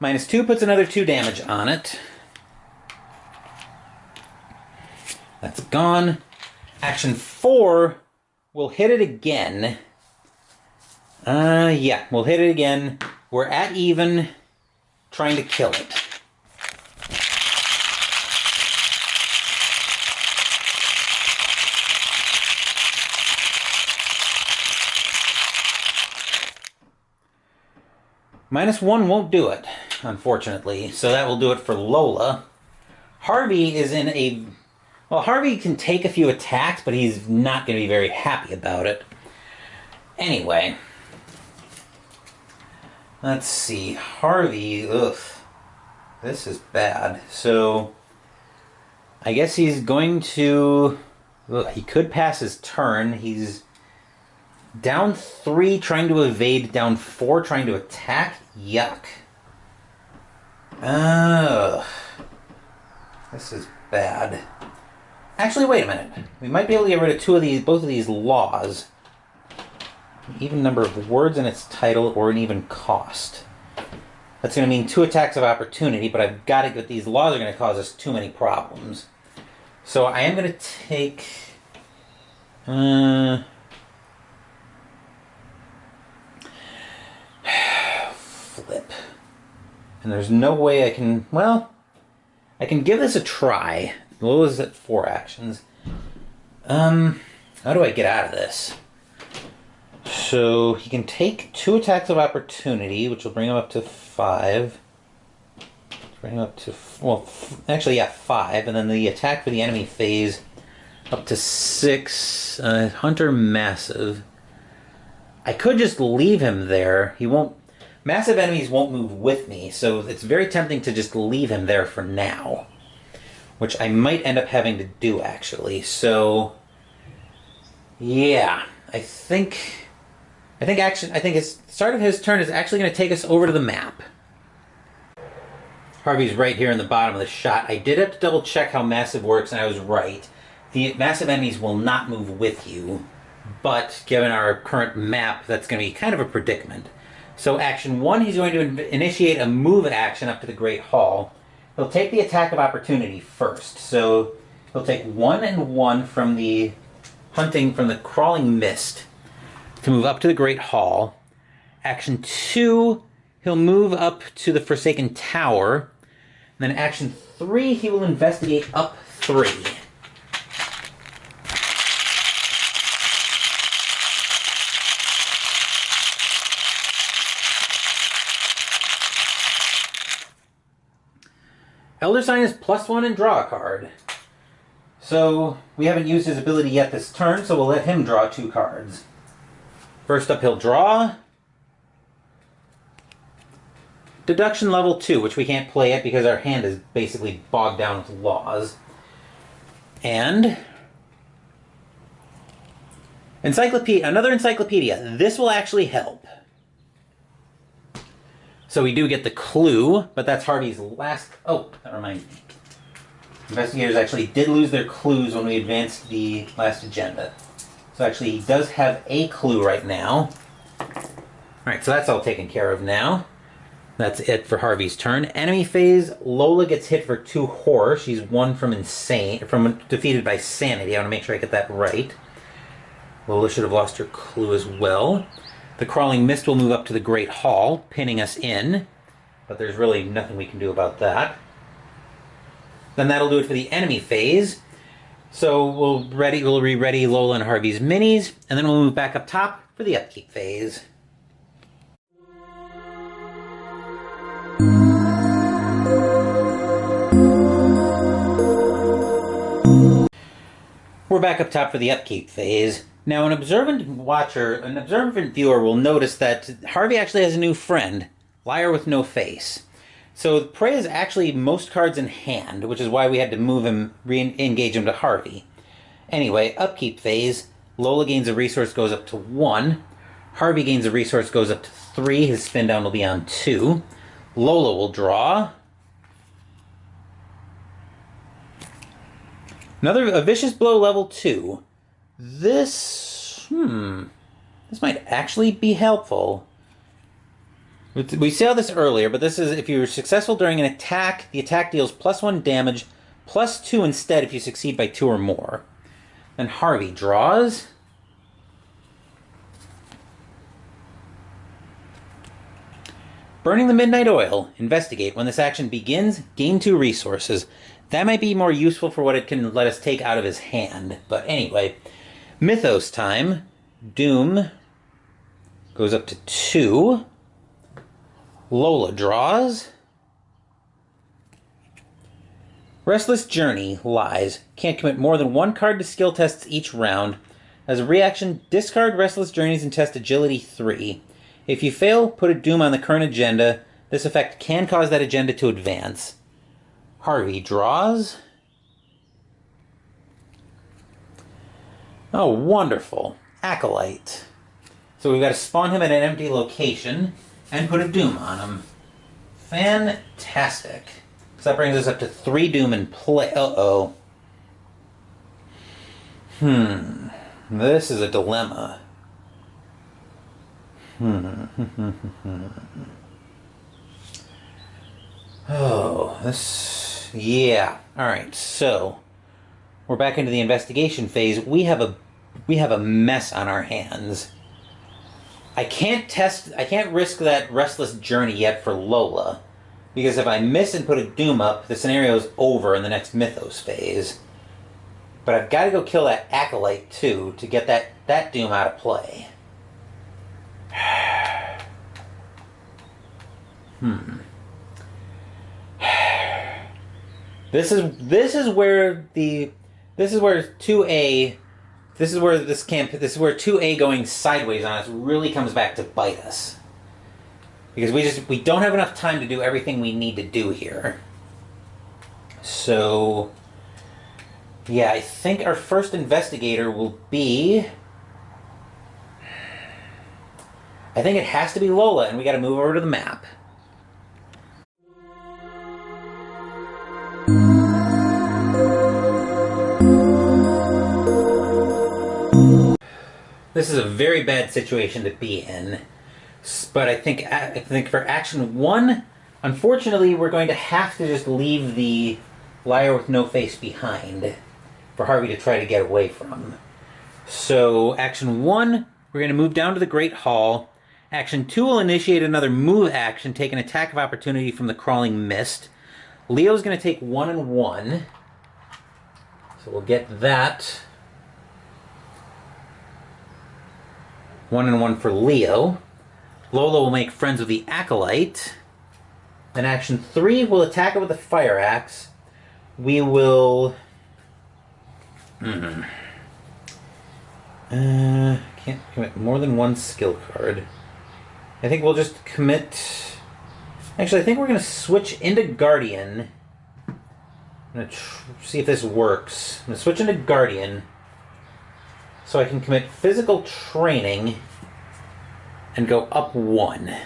-2 puts another 2 damage on it. That's gone. Action 4, we'll hit it again. Yeah, we'll hit it again. We're at even, trying to kill it. -1 won't do it, unfortunately, so that will do it for Lola. Harvey is in a... Well, Harvey can take a few attacks, but he's not going to be very happy about it. Anyway... Let's see, Harvey, ugh, this is bad. So, I guess he's going to, he could pass his turn. He's down 3 trying to evade, down 4 trying to attack. Yuck. Ugh, this is bad. Actually, wait a minute. We might be able to get rid of both of these laws. Even number of words in its title or an even cost. That's going to mean 2 attacks of opportunity, but I've got to get these laws are going to cause us too many problems. So I am going to take... flip. And there's no way I can... Well, I can give this a try. Lola's at 4 actions. How do I get out of this? So he can take 2 attacks of opportunity, which will bring him up to 5. Bring him up to, well, actually, yeah, 5. And then the attack for the enemy phase up to 6. Hunter Massive. I could just leave him there. He won't... Massive enemies won't move with me, so it's very tempting to just leave him there for now. Which I might end up having to do, actually. So, yeah. I think his start of his turn is actually going to take us over to the map. Harvey's right here in the bottom of the shot. I did have to double check how Massive works, and I was right. The Massive enemies will not move with you, but given our current map, that's going to be kind of a predicament. So action 1, he's going to initiate a move action up to the Great Hall. He'll take the attack of opportunity first. So he'll take 1 and 1 from the Crawling Mist to move up to the Great Hall. Action 2, he'll move up to the Forsaken Tower. And then action 3, he will investigate up 3. Elder Sign is +1 and draw a card. So we haven't used his ability yet this turn, so we'll let him draw 2 cards. First up, he'll draw Deduction level 2, which we can't play yet because our hand is basically bogged down with laws. And another encyclopedia. This will actually help. So we do get the clue, but that's Harvey's last... Oh, that reminds me. Investigators actually did lose their clues when we advanced the last agenda. So actually he does have a clue right now. Alright, so that's all taken care of now. That's it for Harvey's turn. Enemy phase, Lola gets hit for 2 horror. She's 1 from defeated by sanity. I want to make sure I get that right. Lola should have lost her clue as well. The Crawling Mist will move up to the Great Hall, pinning us in. But there's really nothing we can do about that. Then that'll do it for the enemy phase. So we'll re-ready Lola and Harvey's minis, and then we'll move back up top for the Upkeep phase. We're back up top for the Upkeep phase. Now an observant viewer will notice that Harvey actually has a new friend, Liar with No Face. So Prey is actually most cards in hand, which is why we had to move him, re-engage him to Harvey. Anyway, Upkeep phase, Lola gains a resource, goes up to 1. Harvey gains a resource, goes up to 3. His spin down will be on 2. Lola will draw a Vicious Blow level 2. This might actually be helpful. We saw this earlier, but this is if you're successful during an attack, the attack deals +1 damage, +2 instead if you succeed by 2 or more. Then Harvey draws. Burning the Midnight Oil. Investigate. When this action begins, gain 2 resources. That might be more useful for what it can let us take out of his hand. But anyway, Mythos time. Doom goes up to 2. Lola draws. Restless Journey, Lies. Can't commit more than 1 card to skill tests each round. As a reaction, discard Restless Journeys and test Agility 3. If you fail, put a Doom on the current agenda. This effect can cause that agenda to advance. Harvey draws. Oh, wonderful. Acolyte. So we've got to spawn him at an empty location and put a Doom on him. Fantastic. So that brings us up to 3 Doom in play. Uh-oh. This is a dilemma. Oh, this... Yeah. Alright, so... We're back into the investigation phase. We have a mess on our hands. I can't risk that Restless Journey yet for Lola. Because if I miss and put a Doom up, the scenario's over in the next Mythos phase. But I've got to go kill that Acolyte, too, to get that Doom out of play. This is where 2A this is where 2A going sideways on us really comes back to bite us. Because we don't have enough time to do everything we need to do here. So yeah, I think our first investigator will be, I think it has to be Lola, and we got to move over to the map. This is a very bad situation to be in, but I think for action 1, unfortunately, we're going to have to just leave the liar with no face behind for Harvey to try to get away from. So action 1, we're going to move down to the Great Hall. Action 2 will initiate another move action, take an attack of opportunity from the Crawling Mist. Leo's going to take 1 and 1. So we'll get that. 1 and 1 for Leo. Lola will make friends with the Acolyte. Then action 3 will attack it with a Fire Axe. We will... Can't commit more than 1 skill card. I think we'll just commit... Actually, I think we're going to switch into Guardian. I'm going to see if this works. I'm going to switch into Guardian so I can commit Physical Training and go up 1.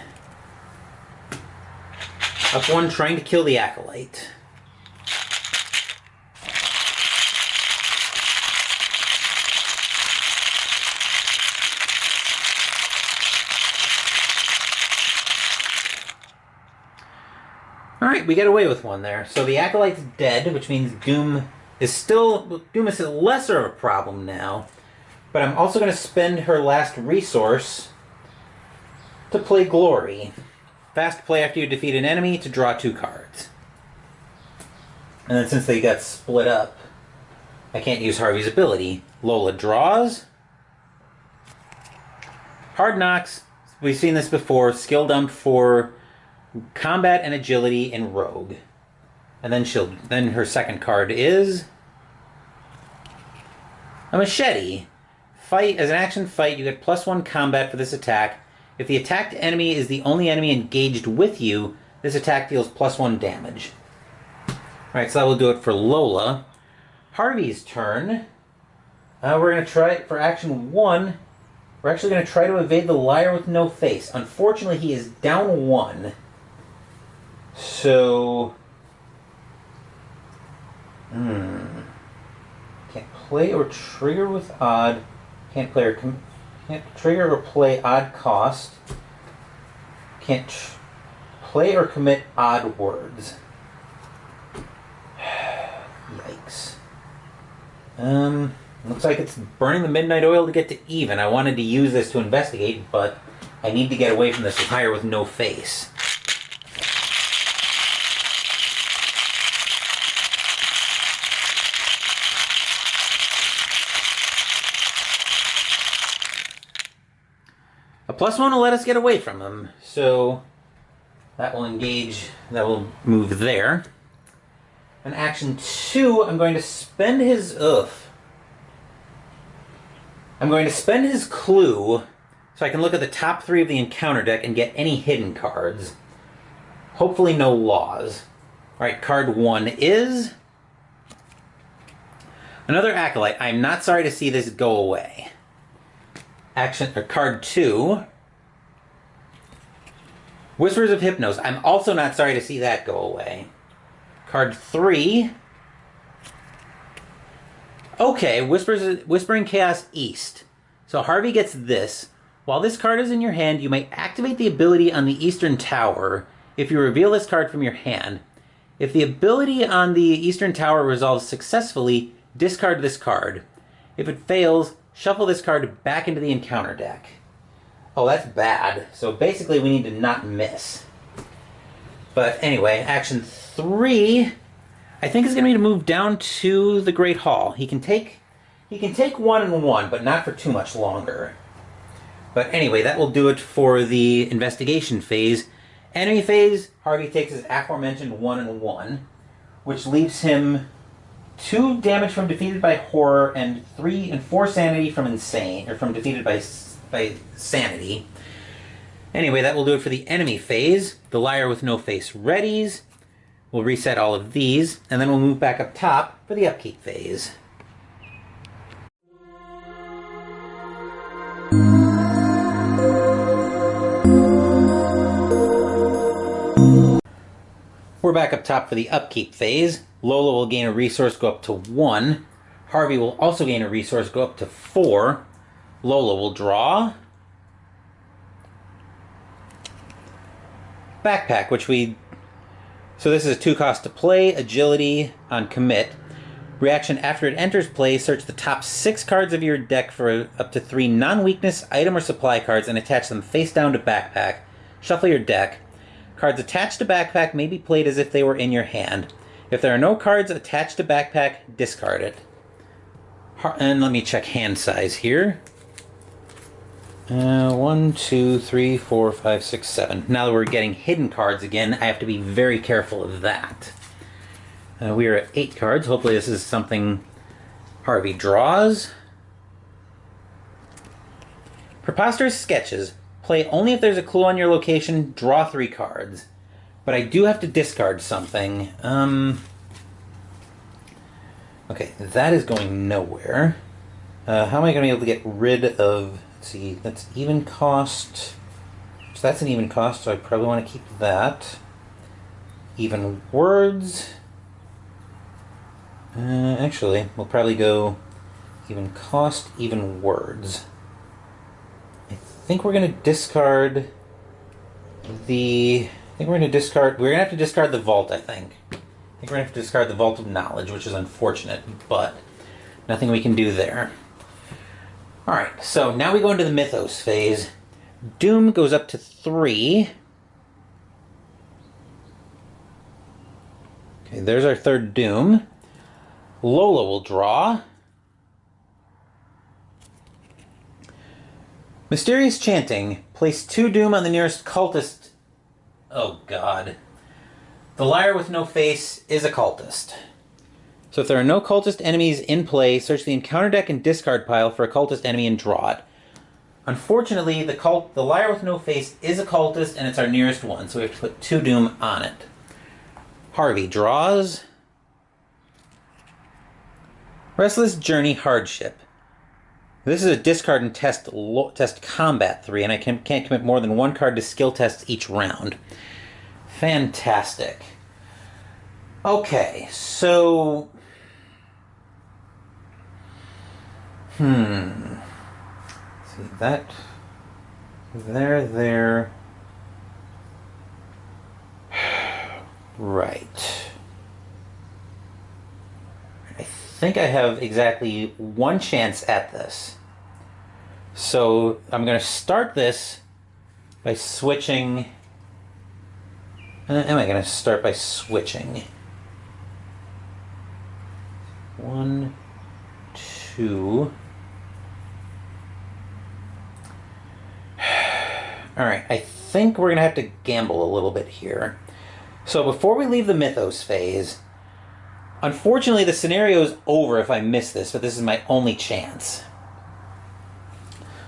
Up 1, trying to kill the Acolyte. Alright, we get away with 1 there. So the Acolyte's dead, which means Doom is lesser of a problem now. But I'm also going to spend her last resource to play Glory. Fast play after you defeat an enemy to draw 2 cards. And then since they got split up, I can't use Harvey's ability. Lola draws. Hard Knocks. We've seen this before. Skill dump for combat and agility in Rogue. And then her second card is a Machete. Fight as an action fight, you get +1 combat for this attack. If the attacked enemy is the only enemy engaged with you, this attack deals +1 damage. Alright, so that will do it for Lola. Harvey's turn. We're going to try, for action 1, we're actually going to try to evade the liar with no face. Unfortunately, he is down 1. So... Can't play or trigger with odd. Can't trigger or play odd cost. Can't play or commit odd words. Yikes. Looks like it's burning the midnight oil to get to even. I wanted to use this to investigate, but I need to get away from this liar with no face. A +1 will let us get away from him, so that will engage, that will move there. In action 2, I'm going to spend his, I'm going to spend his clue so I can look at the top 3 of the encounter deck and get any hidden cards. Hopefully no laws. Alright, card 1 is another Acolyte. I'm not sorry to see this go away. Card 2, Whispers of Hypnos. I'm also not sorry to see that go away. Card 3, okay, Whispering Chaos East. So Harvey gets this. While this card is in your hand, you may activate the ability on the Eastern Tower if you reveal this card from your hand. If the ability on the Eastern Tower resolves successfully, discard this card. If it fails, shuffle this card back into the encounter deck. Oh, that's bad. So basically we need to not miss. But anyway, action 3, I think is going to be to move down to the Great Hall. He can take 1 and 1, but not for too much longer. But anyway, that will do it for the investigation phase. Enemy phase, Harvey takes his aforementioned 1 and 1, which leaves him 2 damage from defeated by horror and 3 and 4 sanity from insane, or from defeated by sanity. Anyway, that will do it for the enemy phase. The liar with no face readies. We'll reset all of these, and then we'll move back up top for the upkeep phase. We're back up top for the upkeep phase. Lola will gain a resource, go up to 1. Harvey will also gain a resource, go up to 4. Lola will draw. Backpack, which so this is a 2 cost to play, agility on commit. Reaction after it enters play, search the top 6 cards of your deck for up to 3 non-weakness item or supply cards and attach them face down to backpack. Shuffle your deck. Cards attached to backpack may be played as if they were in your hand. If there are no cards attached to backpack, discard it. And let me check hand size here. 1, 2, 3, 4, 5, 6, 7. Now that we're getting hidden cards again, I have to be very careful of that. We are at 8 cards. Hopefully this is something Harvey draws. Preposterous sketches. Play only if there's a clue on your location. Draw 3 cards. But I do have to discard something. Okay, that is going nowhere. How am I going to be able to get rid of... Let's see, that's even cost. So that's an even cost, so I probably want to keep that. Even words. Actually, we'll probably go even cost, even words. I think we're going to discard the... we're going to have to discard the vault, I think. I think we're going to have to discard the Vault of Knowledge, which is unfortunate, but nothing we can do there. Alright, so now we go into the Mythos phase. Doom goes up to 3. Okay, there's our 3rd Doom. Lola will draw. Mysterious Chanting. Place 2 Doom on the nearest cultist. Oh god. The liar with no face is a cultist. So if there are no cultist enemies in play, search the encounter deck and discard pile for a cultist enemy and draw it. Unfortunately, the liar with no face is a cultist and it's our nearest one, so we have to put 2 Doom on it. Harvey draws. Restless Journey Hardship. This is a discard and test combat 3, and I can't commit more than 1 card to skill tests each round. Fantastic. Okay, so... See, that... There... Right. I think I have exactly 1 chance at this. So I'm going to start this by switching... am I going to start by switching? 1, 2... Alright, I think we're going to have to gamble a little bit here. So before we leave the Mythos phase, unfortunately the scenario is over if I miss this, but this is my only chance.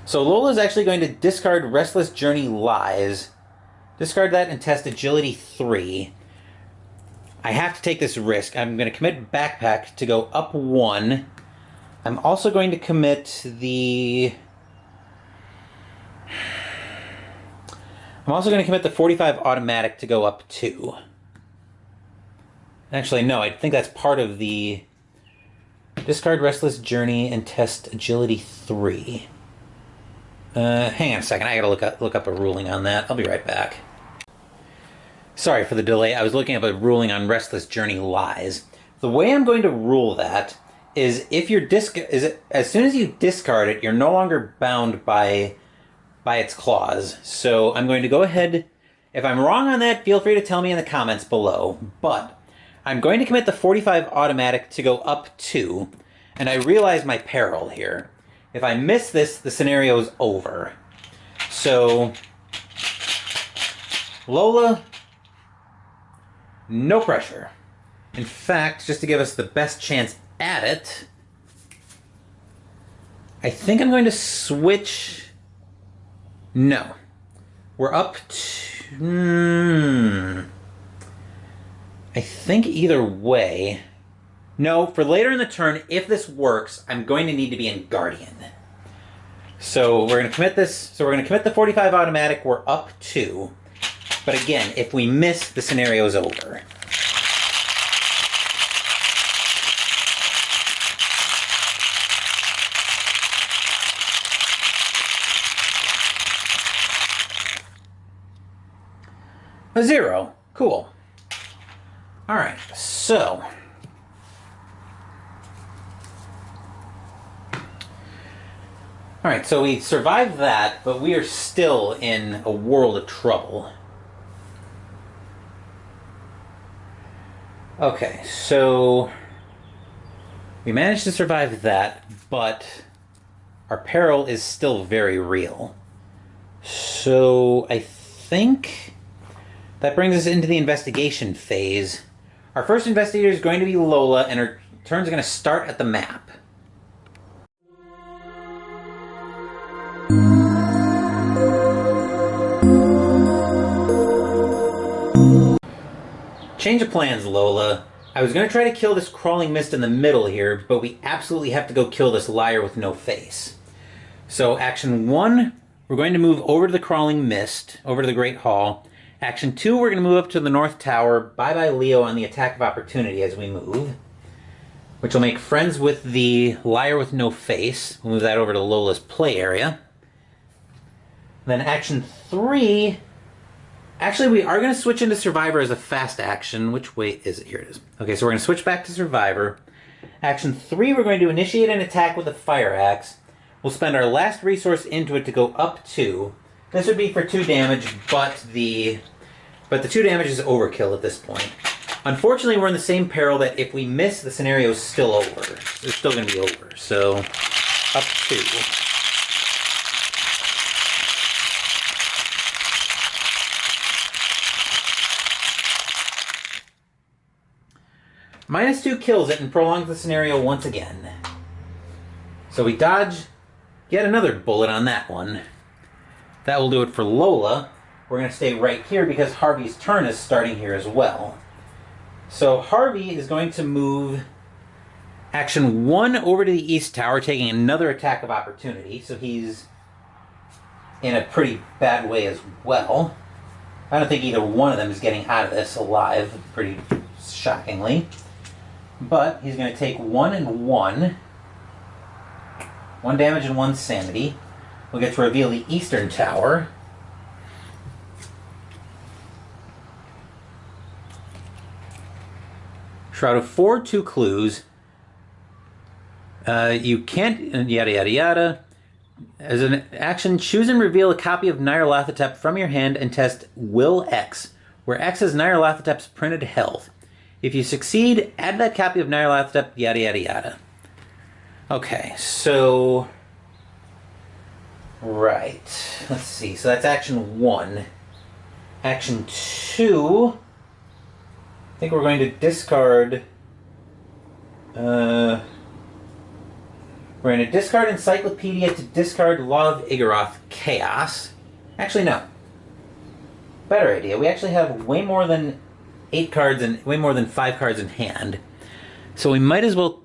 So Lola's actually going to discard Restless Journey Lies, discard that and test Agility 3. I have to take this risk. I'm going to commit Backpack to go up 1. I'm also going to commit the... I'm also going to commit the 45 automatic to go up 2. Actually, no, I think that's part of the... Discard Restless Journey and test Agility 3. Hang on a second, I gotta look up a ruling on that. I'll be right back. Sorry for the delay, I was looking up a ruling on Restless Journey Lies. The way I'm going to rule that is if you're as soon as you discard it, you're no longer bound by its clause. So I'm going to go ahead If I'm wrong on that, feel free to tell me in the comments below. But I'm going to commit the 45 automatic to go up 2, and I realize my peril here. If I miss this, the scenario is over. So, Lola, no pressure. In fact, just to give us the best chance at it, I think I'm going to switch... No. We're up to... I think either way... No, for later in the turn, if this works, I'm going to need to be in Guardian. So we're going to commit this. So we're going to commit the 45 automatic. We're up 2. But again, if we miss, the scenario is over. A 0. Cool. Alright, so... Alright, so we survived that, but we are still in a world of trouble. Okay, so... we managed to survive that, but our peril is still very real. So, I think... that brings us into the investigation phase. Our first investigator is going to be Lola, and her turns are going to start at the map. Change of plans, Lola. I was going to try to kill this crawling mist in the middle here, but we absolutely have to go kill this liar with no face. So, action 1, we're going to move over to the crawling mist, over to the Great Hall. Action 2, we're going to move up to the North Tower. Bye-bye Leo on the attack of opportunity as we move. Which will make friends with the liar with no face. We'll move that over to Lola's play area. Then action 3... actually, we are going to switch into Survivor as a fast action. Which way is it? Here it is. Okay, so we're going to switch back to Survivor. Action 3, we're going to initiate an attack with a fire axe. We'll spend our last resource into it to go up 2. This would be for 2 damage, but the 2 damage is overkill at this point. Unfortunately, we're in the same peril that if we miss, the scenario is still over. It's still going to be over, so up 2. -2 kills it and prolongs the scenario once again. So we dodge, get another bullet on that one. That will do it for Lola. We're going to stay right here because Harvey's turn is starting here as well. So Harvey is going to move action 1 over to the East Tower, taking another attack of opportunity. So he's in a pretty bad way as well. I don't think either one of them is getting out of this alive, pretty shockingly. But he's going to take 1 and 1. 1 damage and 1 sanity. We'll get to reveal the Eastern Tower. Shroud of 4, 2 clues. You can't... yada yada yada. As an action, choose and reveal a copy of Nyarlathotep from your hand and test Will X, where X is Nyarlathotep's printed health. If you succeed, add that copy of Nyarlathotep, yada yada yada. Okay, so... right. Let's see. So that's action 1. Action 2... I think we're going to discard... we're going to discard Encyclopedia to discard Law of Igoroth Chaos. Actually, no. Better idea. We actually have way more than 8 cards and way more than 5 cards in hand. So we might as well...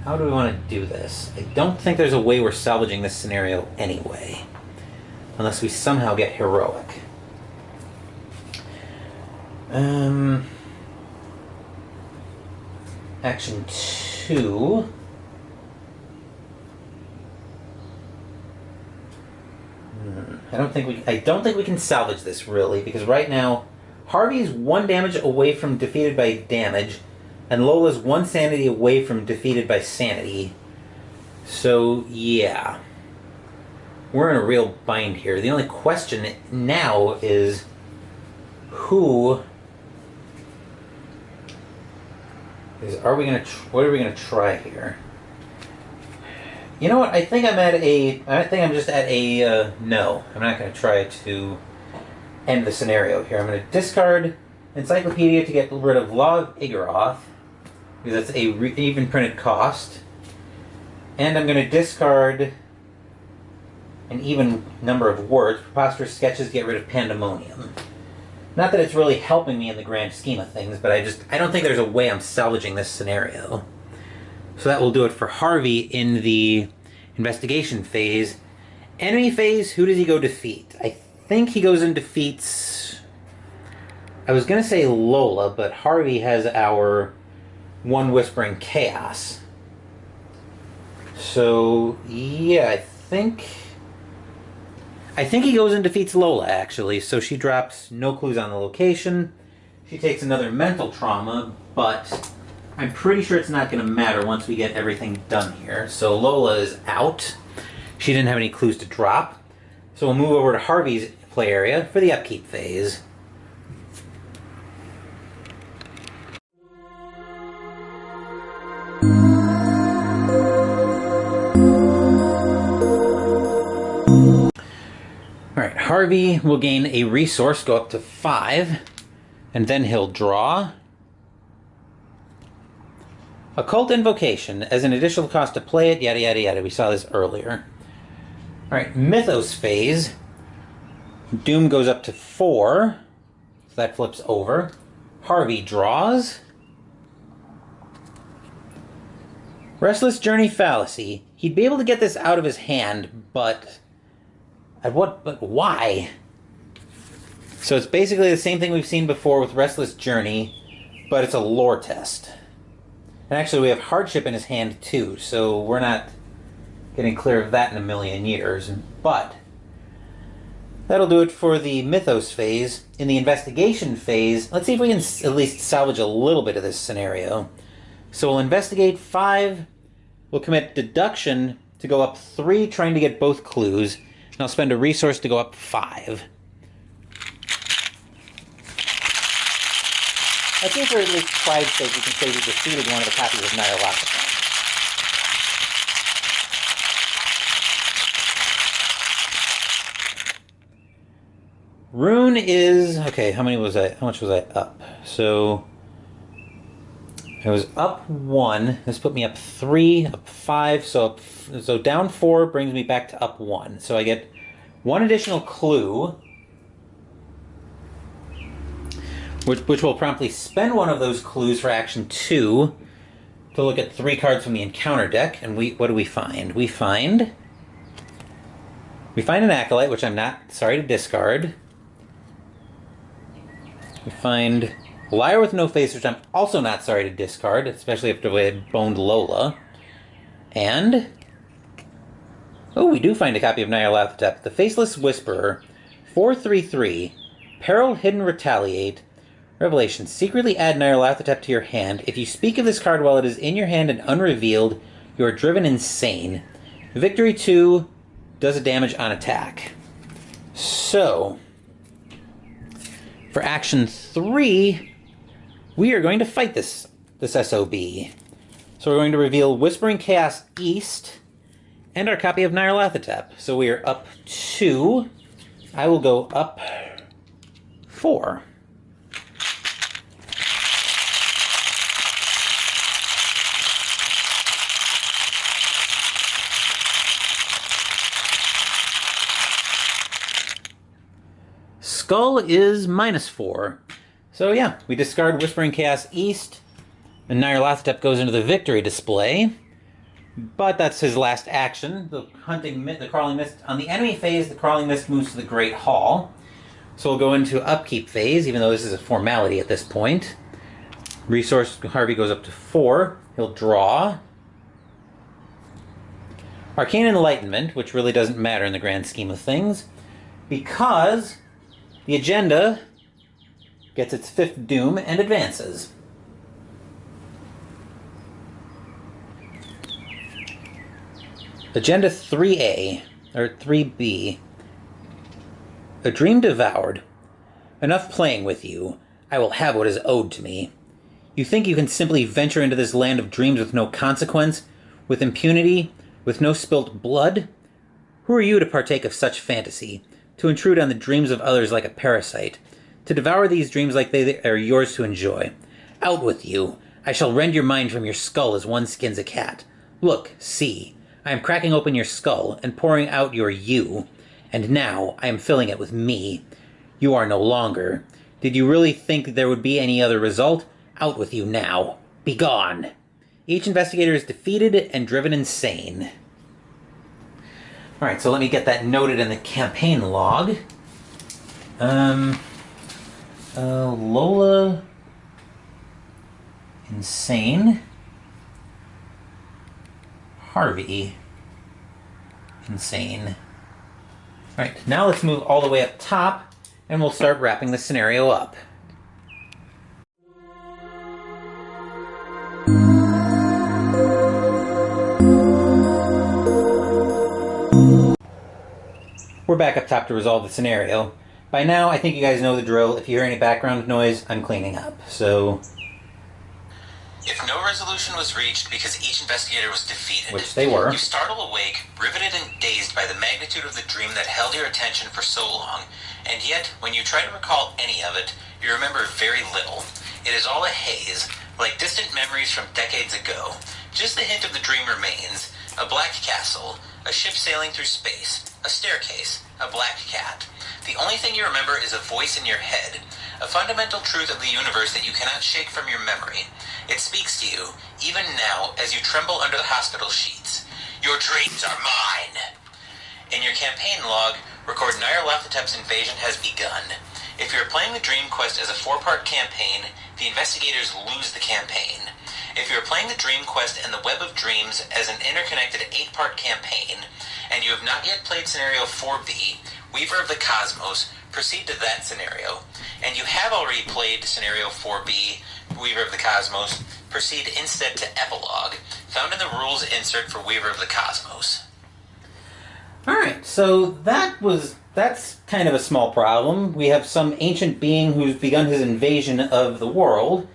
How do we want to do this? I don't think there's a way we're salvaging this scenario anyway. Unless we somehow get heroic. Action 2. I don't think we can salvage this really, because right now Harvey's 1 damage away from defeated by damage, and Lola's 1 sanity away from defeated by sanity. So yeah. we're in a real bind here. The only question now is what are we gonna try here? You know what? I think I'm just at a no. I'm not gonna try to end the scenario here. I'm gonna discard Encyclopedia to get rid of Law of Igoroth, because that's a even printed cost. And I'm gonna discard an even number of words. Preposterous Sketches to get rid of Pandemonium. Not that it's really helping me in the grand scheme of things, but I don't think there's a way I'm salvaging this scenario. So that will do it for Harvey in the investigation phase. Enemy phase, who does he go defeat? I think he goes and defeats... I was going to say Lola, but Harvey has our one Whispering Chaos. So, yeah, I think he goes and defeats Lola, actually. So she drops no clues on the location. She takes another mental trauma, but I'm pretty sure it's not going to matter once we get everything done here. So Lola is out. She didn't have any clues to drop. So we'll move over to Harvey's play area for the Upkeep phase. Alright, Harvey will gain a resource, go up to 5, and then he'll draw Occult Invocation as an additional cost to play it, yada yada yada. We saw this earlier. Alright, Mythos Phase. Doom goes up to 4, so that flips over. Harvey draws. Restless Journey Fallacy. He'd be able to get this out of his hand, but... But why? So it's basically the same thing we've seen before with Restless Journey, but it's a lore test. And actually we have Hardship in his hand too, so we're not getting clear of that in a million years. But that'll do it for the Mythos phase. In the investigation phase, let's see if we can at least salvage a little bit of this scenario. So we'll investigate 5, we'll commit deduction to go up 3, trying to get both clues. And I'll spend a resource to go up 5. I think for at least pride's sake, we can say we defeated one of the copies of Nyarlathotep. Rune is... Okay, how much was I up? So... I was up 1. This put me up 3, up 5, so down 4 brings me back to up 1. So I get 1 additional clue, which will promptly spend one of those clues for action 2 to look at 3 cards from the encounter deck. And what do we find? We find an Acolyte, which I'm not sorry to discard. We find Liar with No Face, which I'm also not sorry to discard, especially after we had boned Lola. And... oh, we do find a copy of Nyarlathotep. The Faceless Whisperer. 4/3/3. Peril, Hidden, Retaliate. Revelation. Secretly add Nyarlathotep to your hand. If you speak of this card while it is in your hand and unrevealed, you are driven insane. Victory 2 does a damage on attack. So, for action 3... we are going to fight this SOB. So we're going to reveal Whispering Chaos East and our copy of Nyarlathotep. So we are up 2. I will go up 4. Skull is -4. So yeah, we discard Whispering Chaos East, and Nyarlathotep goes into the victory display. But that's his last action. The Crawling Mist. On the enemy phase, the Crawling Mist moves to the Great Hall. So we'll go into Upkeep phase, even though this is a formality at this point. Resource Harvey goes up to 4. He'll draw. Arcane Enlightenment, which really doesn't matter in the grand scheme of things, because the agenda gets its 5th doom and advances. Agenda 3A. or 3B. A dream devoured. Enough playing with you. I will have what is owed to me. You think you can simply venture into this land of dreams with no consequence, with impunity, with no spilt blood? Who are you to partake of such fantasy, to intrude on the dreams of others like a parasite, to devour these dreams like they are yours to enjoy? Out with you! I shall rend your mind from your skull as one skins a cat. Look, see, I am cracking open your skull and pouring out your you, and now I am filling it with me. You are no longer. Did you really think there would be any other result? Out with you now. Be gone! Each investigator is defeated and driven insane. Alright, so let me get that noted in the campaign log. Lola... insane. Harvey... insane. Alright, now let's move all the way up top, and we'll start wrapping the scenario up. We're back up top to resolve the scenario. By now, I think you guys know the drill. If you hear any background noise, I'm cleaning up, so...
If no resolution was reached because each investigator was defeated,
which they were,
you startle awake, riveted and dazed by the magnitude of the dream that held your attention for so long, and yet, when you try to recall any of it, you remember very little. It is all a haze, like distant memories from decades ago. Just the hint of the dream remains. A black castle, a ship sailing through space, a staircase, a black cat. The only thing you remember is a voice in your head, a fundamental truth of the universe that you cannot shake from your memory. It speaks to you, even now, as you tremble under the hospital sheets. Your dreams are mine! In your campaign log, record Nyarlathotep's invasion has begun. If you're playing the Dream Quest as a 4-part campaign, the investigators lose the campaign. If you're playing the Dream Quest and the Web of Dreams as an interconnected 8-part campaign, and you have not yet played Scenario 4B, Weaver of the Cosmos, proceed to that scenario. And you have already played Scenario 4B, Weaver of the Cosmos, proceed instead to Epilogue, found in the rules insert for Weaver of the Cosmos.
Alright, so that's kind of a small problem. We have some ancient being who's begun his invasion of the world,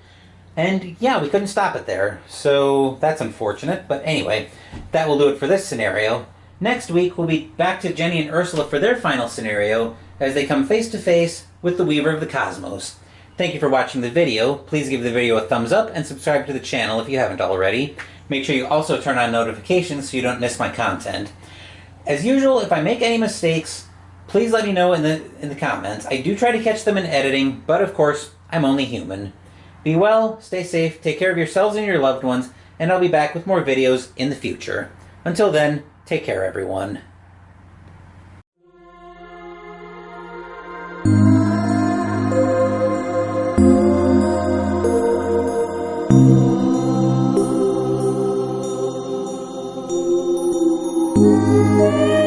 and yeah, we couldn't stop it there, so that's unfortunate. But anyway, that will do it for this scenario. Next week, we'll be back to Jenny and Ursula for their final scenario, as they come face to face with the Weaver of the Cosmos. Thank you for watching the video. Please give the video a thumbs up and subscribe to the channel if you haven't already. Make sure you also turn on notifications so you don't miss my content. As usual, if I make any mistakes, please let me know in the comments. I do try to catch them in editing, but of course, I'm only human. Be well, stay safe, take care of yourselves and your loved ones, and I'll be back with more videos in the future. Until then, take care, everyone.
Thank you.